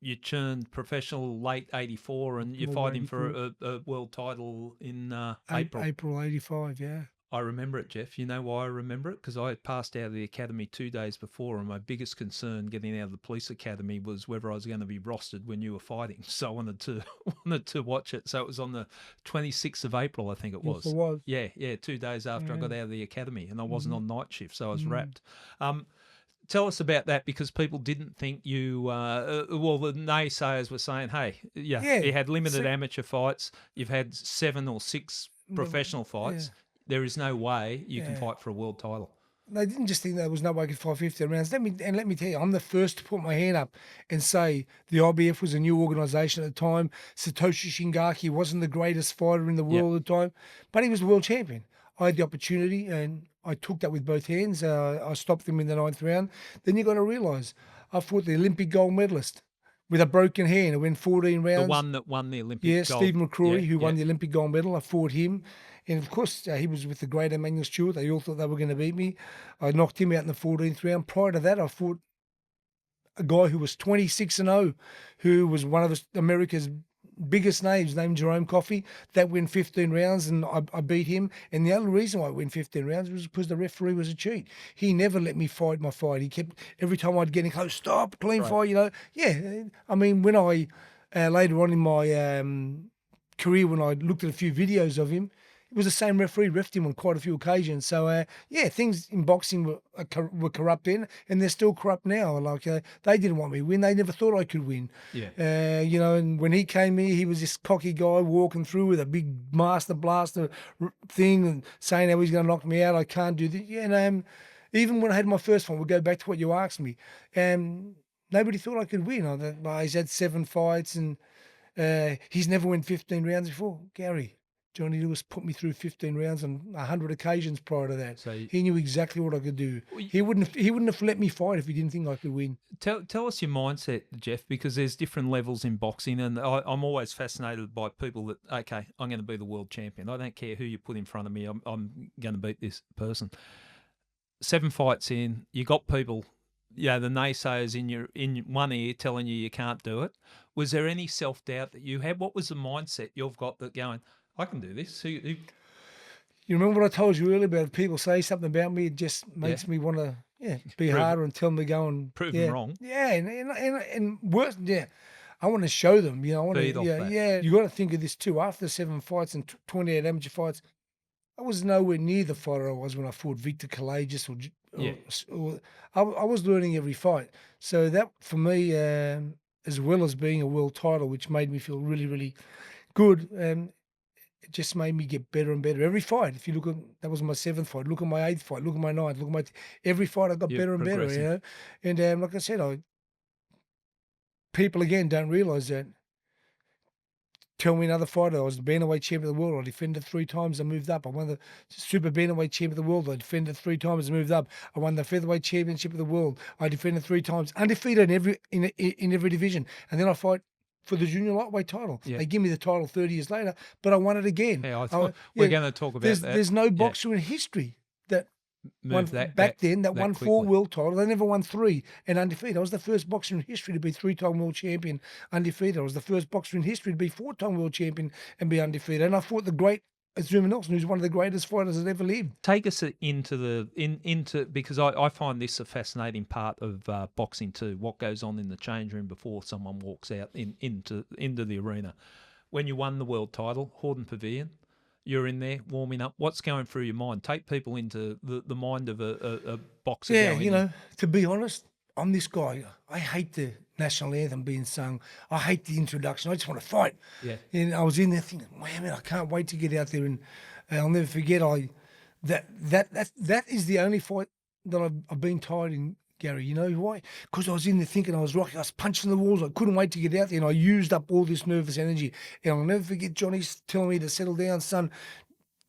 You turned professional late 84 and you're fighting for a world title in April. April 85, yeah. I remember it, Jeff. You know why I remember it? Because I had passed out of the academy 2 days before, and my biggest concern getting out of the police academy was whether I was going to be rostered when you were fighting. So I wanted to watch it. So it was on the 26th of April, I think it was. Yes, it was. Yeah, 2 days after I got out of the academy, and I wasn't on night shift, so I was wrapped. Tell us about that, because people didn't think you. The naysayers were saying, "Hey, you had limited amateur fights. You've had 7 or 6 professional fights. Yeah. There is no way you can fight for a world title." They didn't just think there was no way I could fight 15 rounds. Let me tell you, I'm the first to put my hand up and say the IBF was a new organisation at the time. Satoshi Shingaki wasn't the greatest fighter in the world at the time, but he was the world champion. I had the opportunity and I took that with both hands. I stopped him in the 9th round. Then you got to realise I fought the Olympic gold medalist with a broken hand. I went 14 rounds. The one that won the Olympic gold. Steve McCrory, who won the Olympic gold medal. I fought him. And, of course, he was with the great Emmanuel Stewart. They all thought they were going to beat me. I knocked him out in the 14th round. Prior to that, I fought a guy who was 26-0, who was one of America's biggest names, named Jerome Coffey. That went 15 rounds, and I beat him. And the only reason why I went 15 rounds was because the referee was a cheat. He never let me fight my fight. He kept, every time I'd get in close, stop, clean fight, Yeah, I mean, when I, later on in my career, when I looked at a few videos of him, it was the same referee, refed him on quite a few occasions. So, things in boxing were corrupt then, and they're still corrupt now. Like, they didn't want me to win. They never thought I could win. Yeah. And when he came here, he was this cocky guy walking through with a big master blaster thing and saying how he's going to knock me out. I can't do this. Yeah, and even when I had my first one, we'll go back to what you asked me. Nobody thought I could win. He's had 7 fights, and he's never won 15 rounds before. Gary, Johnny Lewis put me through 15 rounds on 100 occasions prior to that. So he knew exactly what I could do. He wouldn't have let me fight if he didn't think I could win. Tell us your mindset, Jeff, because there's different levels in boxing, and I'm always fascinated by people that, okay, I'm going to be the world champion. I don't care who you put in front of me. I'm going to beat this person. 7 fights in, you got people, the naysayers in one ear telling you can't do it. Was there any self-doubt that you had? What was the mindset you've got that going, I can do this? You remember what I told you earlier about if people say something about me, it just makes me want to be harder and tell them to go and prove them wrong. Yeah, and worse, I want to show them. I want to. You got to think of this too. After 7 fights and 28 amateur fights, I was nowhere near the fighter I was when I fought Victor Kalages or I was learning every fight. So that for me, as well as being a world title, which made me feel really, really good. It just made me get better and better every fight. If you look at, that was my 7th fight. Look at my 8th fight. Look at my 9th. Look at my every fight. I got better and better. And like I said, people again don't realise that. Tell me another fighter. I was the bantamweight champion of the world. I defended 3 times. I moved up. I won the super bantamweight champion of the world. I defended 3 times. I moved up. I won the featherweight championship of the world. I defended 3 times, undefeated in every division. And then I fight for the junior lightweight title. They give me the title 30 years later, but I won it again. Yeah, I thought we're going to talk about that. There's no boxer in history that won back then that won 4 world titles. They never won 3 and undefeated. I was the first boxer in history to be 3-time world champion undefeated. I was the first boxer in history to be 4-time world champion and be undefeated. And I fought the great Zuma Nelson, who's one of the greatest fighters that ever lived. Take us into because I find this a fascinating part of boxing too. What goes on in the change room before someone walks out into the arena. When you won the world title, Horden Pavilion, you're in there warming up. What's going through your mind? Take people into the mind of a boxer. Yeah, to be honest, I'm this guy. I hate the national anthem being sung. I hate the introduction. I just want to fight. Yeah. And I was in there thinking, man, I can't wait to get out there. And I'll never forget. That is the only fight that I've been tied in Gary. You know why? Because I was in there thinking I was rocking. I was punching the walls. I couldn't wait to get out there, and I used up all this nervous energy. And I'll never forget Johnny's telling me to settle down, son.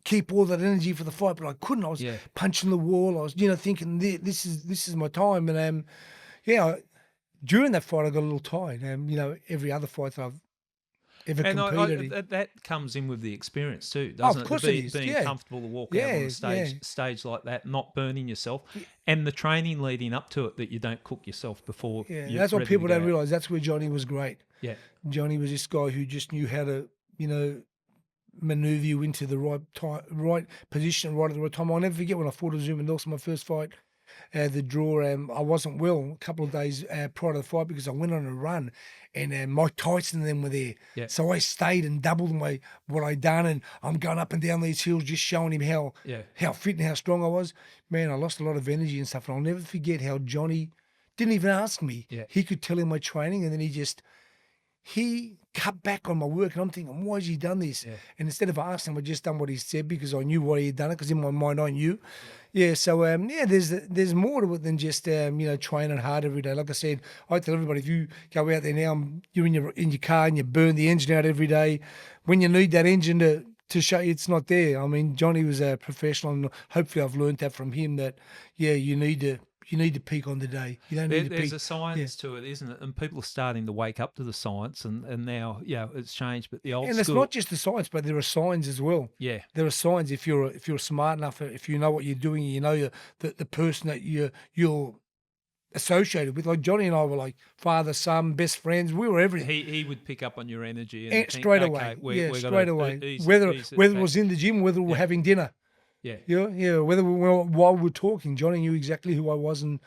Keep all that energy for the fight, but I couldn't. I was punching the wall. I was, thinking this is my time. And during that fight, I got a little tired. Every other fight that I've ever competed in. That comes in with the experience too, Oh, doesn't of course it? it is. Being comfortable to walk out on a stage like that, not burning yourself, and the training leading up to it, that you don't cook yourself before. Yeah, that's what people don't realise. That's where Johnny was great. Yeah, Johnny was this guy who just knew how to, manoeuvre you into the right time, right position, right at the right time. I'll never forget when I fought Azuma Nelson, my first fight, the draw. I wasn't well a couple of days prior to the fight because I went on a run, and Mike Tyson and them were there. Yeah. So I stayed and doubled what I'd done, and I'm going up and down these hills just showing him how fit and how strong I was. Man, I lost a lot of energy and stuff, and I'll never forget how Johnny didn't even ask me. Yeah. He could tell in my training, and then he cut back on my work, and I'm thinking, why has he done this? Yeah. And instead of asking him, I just done what he said because I knew why he had done it, because in my mind I knew. Yeah, so there's more to it than just training hard every day. Like I said, I tell everybody, if you go out there now, you're in your car and you burn the engine out every day. When you need that engine to show you it's not there. I mean, Johnny was a professional, and hopefully I've learned that from him. That you need to peak on the day. You don't need to peak. There's a science to it, isn't it? And people are starting to wake up to the science, and now, it's changed. But the old and school, it's not just the science, but there are signs as well. Yeah, there are signs if you're smart enough, if you know what you're doing, you know the person that you're associated with. Like Johnny and I were like father, son, best friends. We were everything. He would pick up on your energy and think, straight away. Straight away. Whether it was in the gym, whether we were having dinner. Yeah. Whether while we were talking, Johnny knew exactly who I was and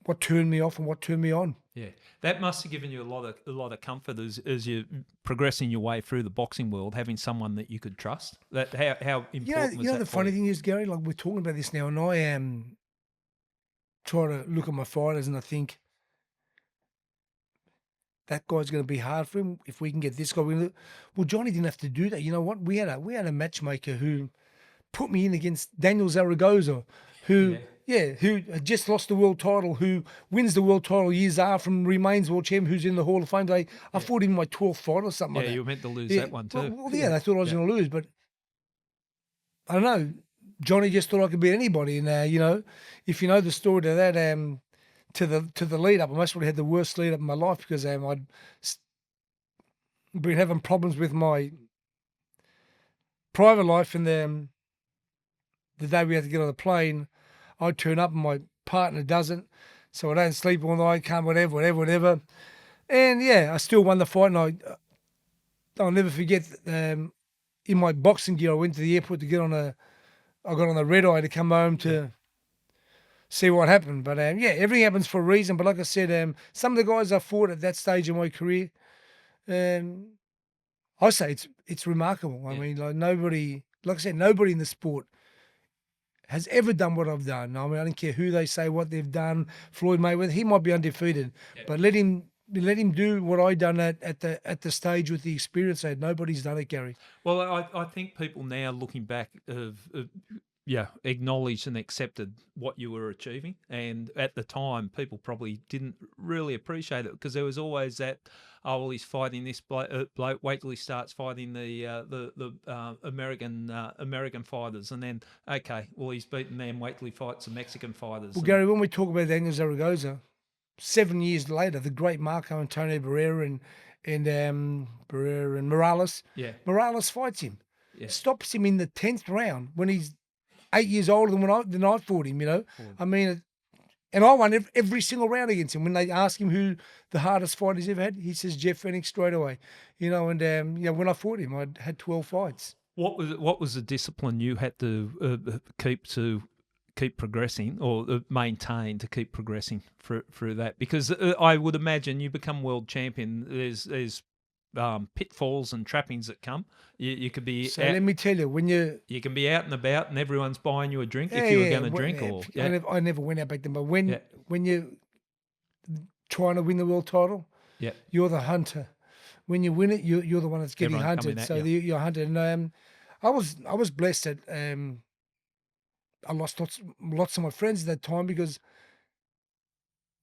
what turned me off and what turned me on. Yeah, that must have given you a lot of comfort as you're progressing your way through the boxing world, having someone that you could trust. That how important was that? The funny thing is, Gary, like we're talking about this now, and I am trying to look at my fighters, and I think that guy's going to be hard for him. If we can get this guy, well, Johnny didn't have to do that. You know what? We had a matchmaker who put me in against Daniel Zaragoza, who had just lost the world title, who wins the world title years after and remains world champion, who's in the Hall of Fame today. I fought him in my 12th fight or something like that. Yeah, you were meant to lose that one too. Well, they thought I was going to lose, but I don't know. Johnny just thought I could beat anybody. And, if you know the story to that, to the lead up, I must have had the worst lead up in my life because I'd been having problems with my private life, and the day we had to get on the plane, I turn up and my partner doesn't, so I don't sleep all night, can't whatever. And I still won the fight, and I'll never forget. In my boxing gear, I went to the airport to I got on the red eye to come home to see what happened. But everything happens for a reason. But like I said, some of the guys I fought at that stage of my career, I say it's remarkable. I mean, nobody in the sport has ever done what I've done. I mean, I don't care who they say, what they've done. Floyd Mayweather, he might be undefeated, but let him do what I done at the stage with the experience I had. Nobody's done it, Gary. Well, I think people now looking back have acknowledged and accepted what you were achieving, and at the time, people probably didn't really appreciate it because there was always that, he's fighting this bloke. Wait till he starts fighting the American fighters, and then he's beaten them. Wait till he fights the Mexican fighters. Well, Gary, when we talk about Daniel Zaragoza, 7 years later, the great Marco Antonio Barrera and Morales. Yeah. Morales fights him. Yeah. Stops him in the 10th round when he's 8 years older than I fought him. I mean, and I won every single round against him. When they ask him who the hardest fight he's ever had, he says Jeff Fenech straight away. And when I fought him, I had 12 fights. What was the discipline you had to keep progressing or maintain to keep progressing through that? Because I would imagine you become world champion. There's pitfalls and trappings that come. You could be. So let me tell you, when you can be out and about and everyone's buying you a drink if you were going to drink. I never went out back then. But when you're trying to win the world title, you're the hunter. When you win it, you're the one that's getting hunted. So you're hunted. And I was blessed that I lost lots of my friends at that time because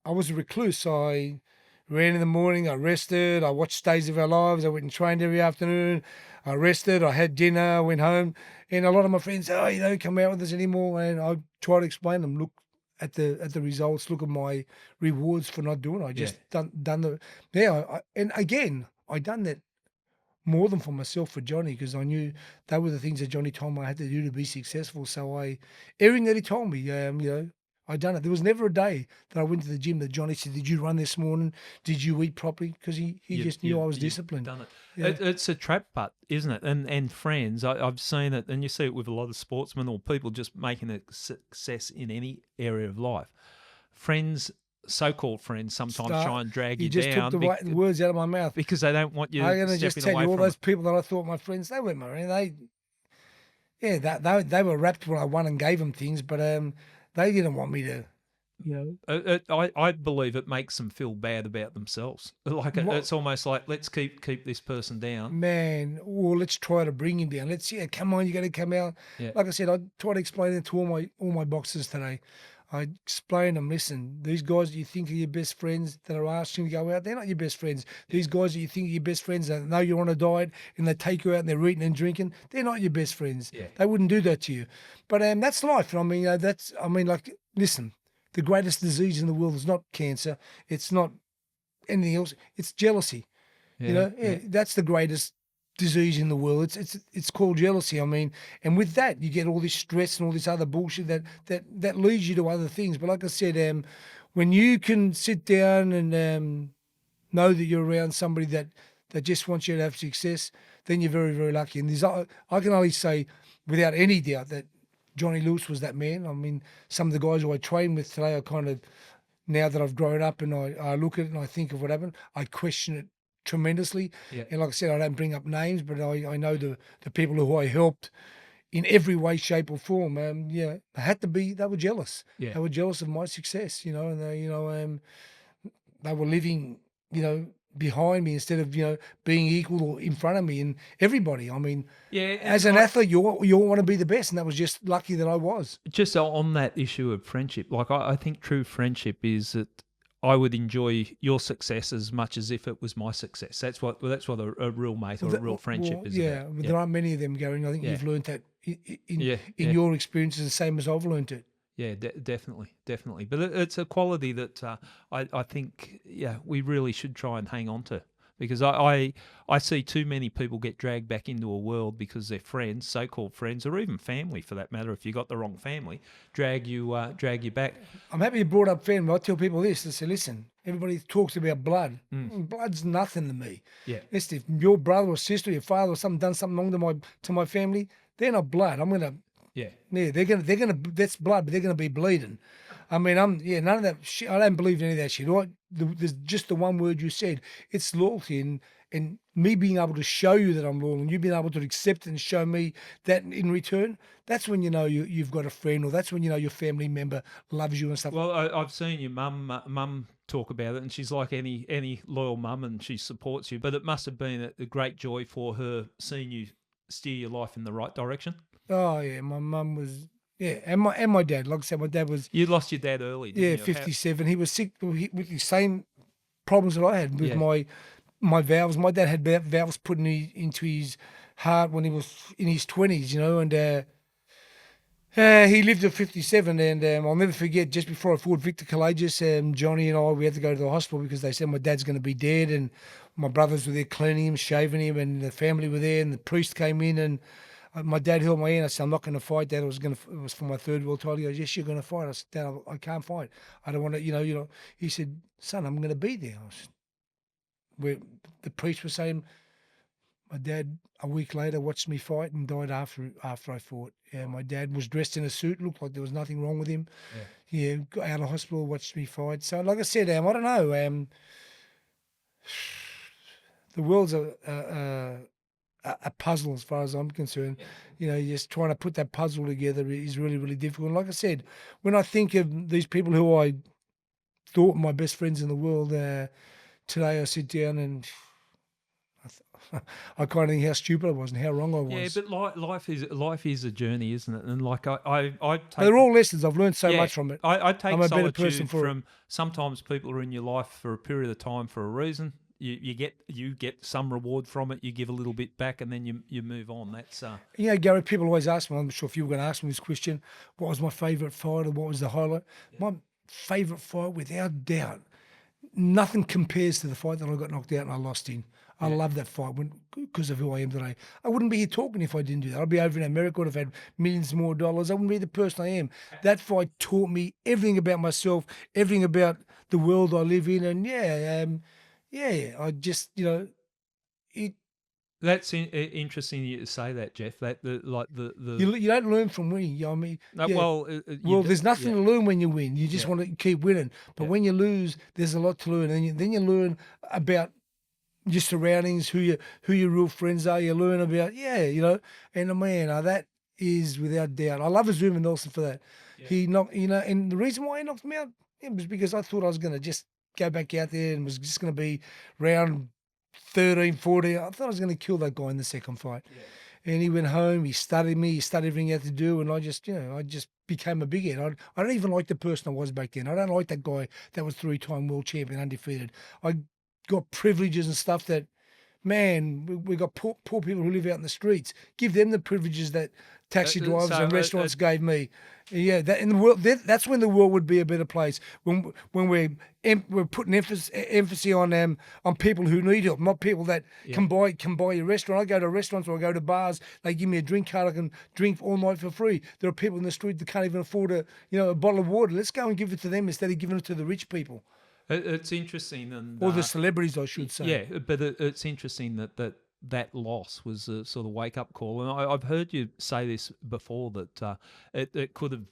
I was a recluse. I ran in the morning, I rested, I watched Days of Our Lives, I went and trained every afternoon, I rested, I had dinner, went home, and a lot of my friends say, oh, you don't come out with us anymore, and I try to explain them, look at the results, look at my rewards for not doing it. I just done the, and again, I done that more than for myself, for Johnny, because I knew they were the things that Johnny told me I had to do to be successful. So everything that he told me, I done it. There was never a day that I went to the gym that Johnny said, "Did you run this morning? Did you eat properly?" Because he just knew I was disciplined. Done it. Yeah. It's a trap putt, isn't it? And friends, I've seen it, and you see it with a lot of sportsmen or people just making a success in any area of life. Friends, so-called friends, sometimes try and drag you down. You just took the right words out of my mouth. Because they don't want you I'm going to stepping just tell away you, all from those it. people that I thought my friends, they weren't my friends. They were rapt when I won and gave them things, but they didn't want me to. I believe it makes them feel bad about themselves. Like it's almost like, let's keep this person down. Man, or let's try to bring him down. Come on, you got to come out. Yeah. Like I said, I try to explain it to all my boxers today. I explain them, listen, these guys that you think are your best friends that are asking you to go out, they're not your best friends. These guys that you think are your best friends that know you're on a diet and they take you out and they're eating and drinking, they're not your best friends. Yeah. They wouldn't do that to you. But that's life. I mean, listen, the greatest disease in the world is not cancer. It's not anything else. It's jealousy. That's the greatest disease in the world. It's called jealousy. I mean, and with that, you get all this stress and all this other bullshit that leads you to other things. But like I said, when you can sit down and know that you're around somebody that just wants you to have success, then you're very, very lucky. And I can only say without any doubt that Johnny Lewis was that man. I mean, some of the guys who I train with today, I kind of, now that I've grown up and I look at it and I think of what happened, I question it tremendously. Yeah. And like I said, I don't bring up names, but I know the people who I helped in every way, shape or form. They were jealous. Yeah. They were jealous of my success, and they were living, behind me instead of, being equal or in front of me and everybody. I mean, as an athlete, you all want to be the best. And that was just lucky that I was. Just on that issue of friendship, like I think true friendship is that I would enjoy your success as much as if it was my success. That's what a real mate or a real friendship is about. But there aren't many of them going. I think you've learned that in your experiences the same as I've learned it. Yeah, definitely. But it's a quality that I think, we really should try and hang on to, because I see too many people get dragged back into a world because their friends, so-called friends, or even family for that matter, if you got the wrong family, drag you back. I'm happy you brought up family. I tell people this. I say, listen, everybody talks about blood. Blood's nothing to me. Yeah. Listen, if your brother or sister, your father or something done something wrong to my family, they're not blood. I'm gonna. Yeah, they're gonna. That's blood, but they're gonna be bleeding. I mean, none of that shit. I don't believe in any of that shit. There's just the one word you said. It's loyalty, and me being able to show you that I'm loyal, and you being able to accept it and show me that in return. That's when you know you've got a friend, or that's when you know your family member loves you and stuff. Well, I've seen your mum talk about it, and she's like any loyal mum, and she supports you. But it must have been a great joy for her seeing you steer your life in the right direction. Oh yeah, my mum was and my dad. Like I said, my dad was. You lost your dad early, didn't you? 57. He was sick with the same problems that I had with my valves. My dad had valves put into his heart when he was in his 20s, and he lived at 57. And I'll never forget, just before I fought Victor Kalages, Johnny and I, we had to go to the hospital because they said my dad's going to be dead, and my brothers were there cleaning him, shaving him, and the family were there, and the priest came in and. My dad held my hand. I said, I'm not going to fight, Dad. It was for my third world title. He goes, yes, you're going to fight. I said, Dad, I can't fight. I don't want to, He said, son, I'm going to be there. I said, where the priest was saying, my dad, a week later, watched me fight and died after I fought. Yeah, my dad was dressed in a suit, looked like there was nothing wrong with him. Yeah, got out of hospital, watched me fight. So, like I said, I don't know. The world's a puzzle as far as I'm concerned. Just trying to put that puzzle together is really, really difficult. And like I said, when I think of these people who I thought were my best friends in the world, today I sit down and I kind of think how stupid I was and how wrong I Yeah, was. but life is a journey, isn't it? And like I But take they're all lessons. I've learned so yeah, much from it. I I'm take a better person solitude for it. from sometimes people are in your life for a period of time for a reason. You get some reward from it. You give a little bit back, and then you move on. That's You know, Gary, people always ask me, I'm not sure if you were going to ask me this question, what was my favourite fight or what was the highlight? My favourite fight, without doubt, nothing compares to the fight that I got knocked out and I lost in. I love that fight because of who I am today. I wouldn't be here talking if I didn't do that. I'd be over in America, would have had millions more dollars. I wouldn't be the person I am. That fight taught me everything about myself, everything about the world I live in. And I just, it, that's interesting you to say that, Jeff. That you don't learn from winning. You know what I mean? Yeah. you There's nothing to learn when you win. You just want to keep winning. But when you lose, there's a lot to learn. And then you learn about your surroundings, who your real friends are. You learn about, and man, that is without doubt. I love Azuma Nelson for that. Yeah. He knocked, and the reason why he knocked me out was because I thought I was going to just go back out there and was just going to be round 13, 14. I thought I was going to kill that guy in the second fight. Yeah. And he went home, he studied me, he studied everything he had to do, and I just became a big head. I don't even like the person I was back then. I don't like that guy that was 3-time world champion, undefeated. I got privileges and stuff that, man, we got poor people who live out in the streets. Give them the privileges that taxi drivers and restaurants gave me. Yeah, that in the world, that's when the world would be a better place. When we're putting emphasis on people who need help, not people that can buy your restaurant. I go to restaurants or I go to bars. They give me a drink card. I can drink all night for free. There are people in the street that can't even afford a bottle of water. Let's go and give it to them instead of giving it to the rich people. It's interesting, and or the celebrities, I should say. Yeah, but it's interesting that loss was a sort of wake up call, and I've heard you say this before that it could have,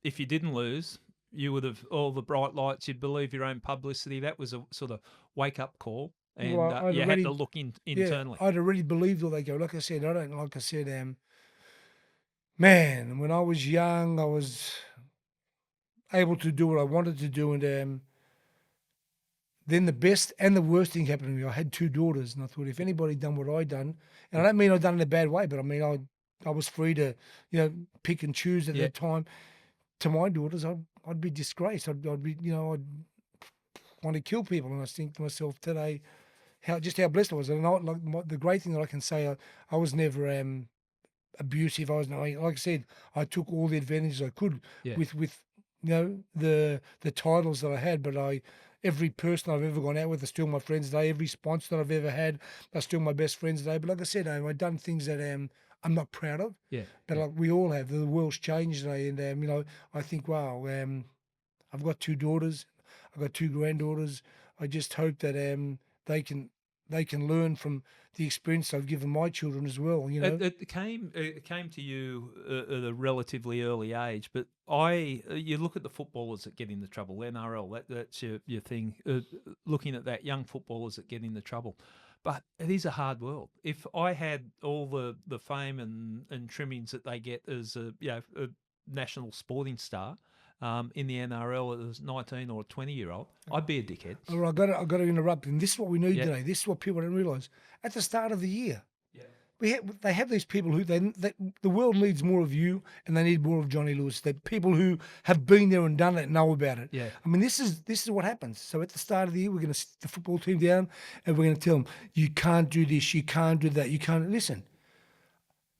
if you didn't lose, you would have all the bright lights. You'd believe your own publicity. That was a sort of wake up call, and you had to look internally. I'd already believed all they go. Like I said, man, when I was young, I was able to do what I wanted to do, and then the best and the worst thing happened to me. I had 2 daughters, and I thought if anybody done what I done, and I don't mean I done it in a bad way, but I mean I was free to pick and choose at that time. To my daughters, I'd be disgraced. I'd be I'd want to kill people, and I think to myself today how blessed I was. And the great thing that I can say, I was never abusive. I was like I said, I took all the advantages I could with the titles that I had, but every person I've ever gone out with are still my friends today. Every sponsor that I've ever had are still my best friends today. But like I said, I've done things that I'm not proud of. Yeah. But like we all have, the world's changed today, and I think, wow, I've got 2 daughters, I've got 2 granddaughters. I just hope that they can learn from the experience I've given my children as well. It came to you at a relatively early age, but you look at the footballers that get into trouble. NRL, that's your thing. Looking at that, young footballers that get into trouble, but it is a hard world. If I had all the fame and trimmings that they get as a national sporting star. In the NRL as 19 or 20-year-old, I'd be a dickhead. All right, I got to interrupt. And this is what we need today. This is what people don't realise. At the start of the year, they have these people who the world needs more of you, and they need more of Johnny Lewis. That people who have been there and done it know about it. Yeah. I mean, this is what happens. So at the start of the year, we're going to sit the football team down, and we're going to tell them, you can't do this, you can't do that, you can't listen.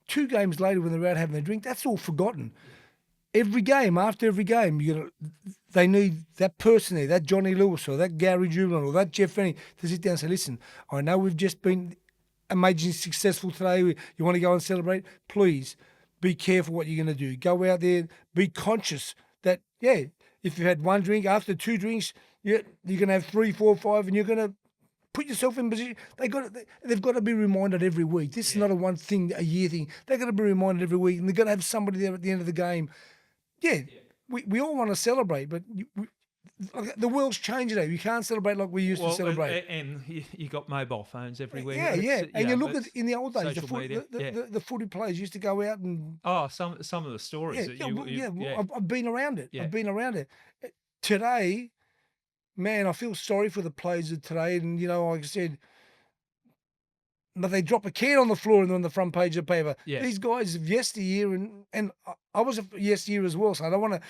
2 games later, when they're out having a drink, that's all forgotten. After every game, they need that person there, that Johnny Lewis or that Gary Jubilant or that Jeff Fenech to sit down and say, listen, I know we've just been amazingly successful today. You want to go and celebrate? Please be careful what you're going to do. Go out there, be conscious that, if you've had 1 drink, after 2 drinks, you're going to have 3, 4, 5, and you're going to put yourself in position. They've got to be reminded every week. This is not a year thing. They've got to be reminded every week, and they've got to have somebody there at the end of the game. We all want to celebrate, but the world's changed today. You can't celebrate like we used to celebrate. And you got mobile phones everywhere. And you look at in the old days, the footy players used to go out and some of the stories. I've been around it. I've been around it. Today, man, I feel sorry for the players of today, and like I said, but they drop a can on the floor and they're on the front page of the paper. Yeah. These guys of yesteryear, and I was a yesteryear as well, so I don't want to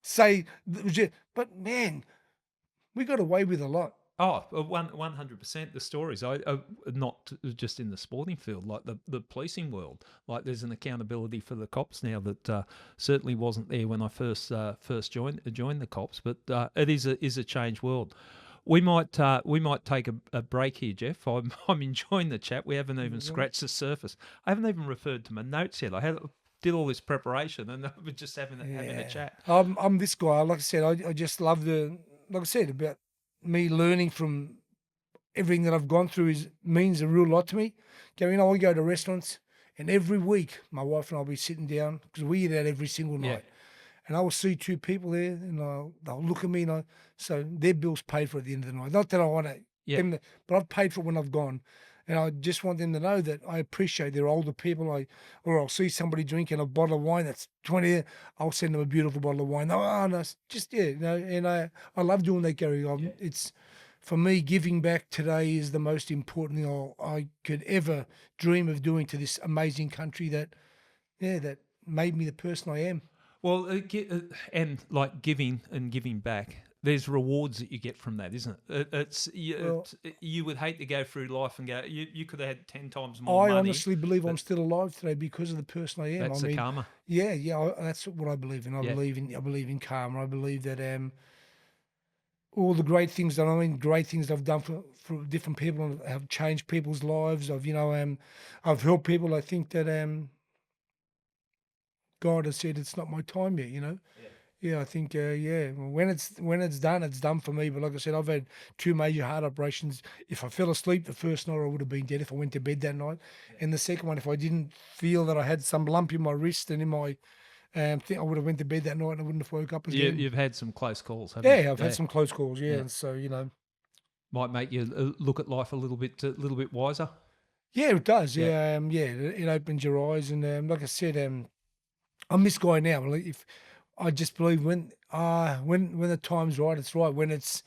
say, but man, we got away with a lot. Oh, 100%. The stories, I not just in the sporting field, like the policing world. Like there's an accountability for the cops now that certainly wasn't there when I first joined the cops. But it is a changed world. We might take a break here, Jeff. I'm enjoying the chat. We haven't even scratched the surface. I haven't even referred to my notes yet. Did all this preparation and we're just having a chat. I'm this guy. Like I said, I just love like I said, about me learning from everything that I've gone through means a real lot to me. I go to restaurants, and every week my wife and I'll be sitting down because we eat out every single night. And I will see two people there, and they'll look at me, so their bill's paid for at the end of the night. Not that I want them to, but I've paid for it when I've gone. And I just want them to know that I appreciate they're older people. Or I'll see somebody drinking a bottle of wine that's 20. I'll send them a beautiful bottle of wine. Oh no, just And I love doing that, Gary. It's for me, giving back today is the most important thing I could ever dream of doing to this amazing country that made me the person I am. Well, and like giving back, there's rewards that you get from that, isn't it? You would hate to go through life and go, you could have had 10 times more money. I honestly believe I'm still alive today because of the person I am. That's the karma. Yeah, that's what I believe in. I believe in karma. I believe that all the great things great things I've done for different people and have changed people's lives. I've helped people. I think that God has said it's not my time yet. Yeah, I think when it's done, it's done for me. But like I said, I've had 2 major heart operations. If I fell asleep the first night, I would have been dead if I went to bed that night. And the second one, if I didn't feel that I had some lump in my wrist and in my thing, I would have went to bed that night and I wouldn't have woke up again. You've had some close calls, haven't you? Yeah, I've had some close calls. Yeah, and so might make you look at life a little bit wiser. Yeah, it does. Yeah, it opens your eyes, and like I said, I'm this guy now. If I just believe when the time's right, it's right. When it's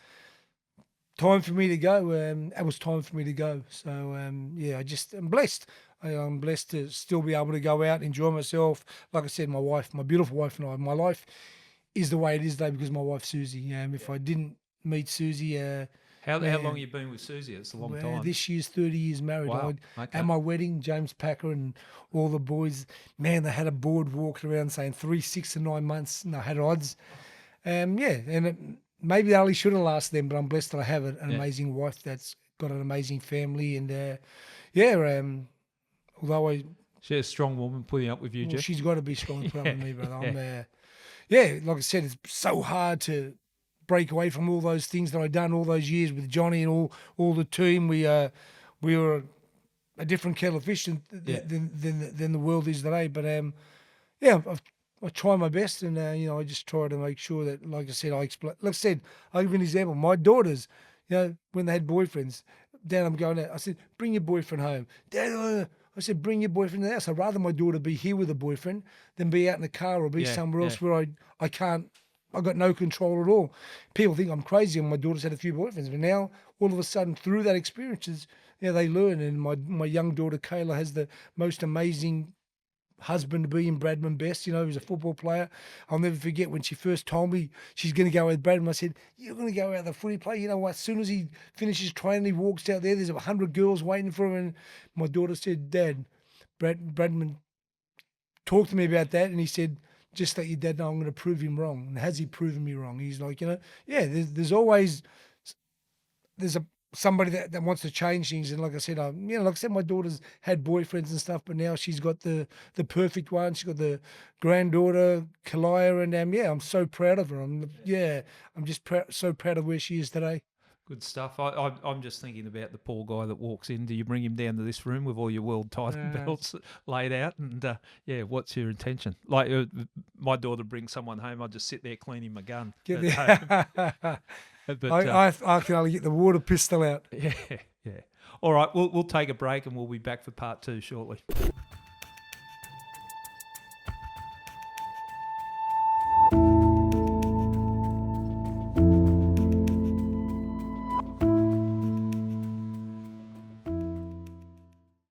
time for me to go, it was time for me to go. So I'm blessed. I'm blessed to still be able to go out, enjoy myself. Like I said, my beautiful wife and I, my life is the way it is today because my wife Susie. If I didn't meet Susie, how long have you been with Susie? It's a long time. This year's 30 years married. Wow. At my wedding, James Packer and all the boys, man, they had a board walking around saying 3, 6, and 9 months, and I had odds. Maybe I only should have lasted them, but I'm blessed that I have an amazing wife that's got an amazing family. And although she's a strong woman putting up with you, Jeff. She's got to be strong to put up with me, brother. Like I said, it's so hard to break away from all those things that I've done all those years with Johnny and all the team. We were a different kettle of fish than the world is today. But I try my best, and I just try to make sure that, like I said, I'll give you an example. My daughters, when they had boyfriends, Dad, I'm going out. I said, bring your boyfriend home. Dad, I said, bring your boyfriend to the house. I'd rather my daughter be here with a boyfriend than be out in the car or be somewhere else where I can't. I got no control at all. People think I'm crazy, and my daughter's had a few boyfriends, but now all of a sudden through that experiences, they learn. And my young daughter Kayla has the most amazing husband to be in Bradman Best. He was a football player. I'll never forget when she first told me she's going to go with Bradman. I said, you're going to go out the footy play. You know what? As soon as he finishes training, he walks out there. There's 100 girls waiting for him. And my daughter said, Dad, Bradman talked to me about that, and he said, just let your dad know I'm going to prove him wrong. And has he proven me wrong? He's like, there's always somebody that wants to change things. And like I said, my daughter's had boyfriends and stuff, but now she's got the perfect one. She's got the granddaughter, Kalia, and I'm so proud of her. I'm just so proud of where she is today. Good stuff. I'm just thinking about the poor guy that walks in. Do you bring him down to this room with all your world title belts laid out? And what's your intention? Like my daughter brings someone home, I just sit there cleaning my gun. I can only get the water pistol out. Yeah. All right, we'll take a break and we'll be back for part 2 shortly.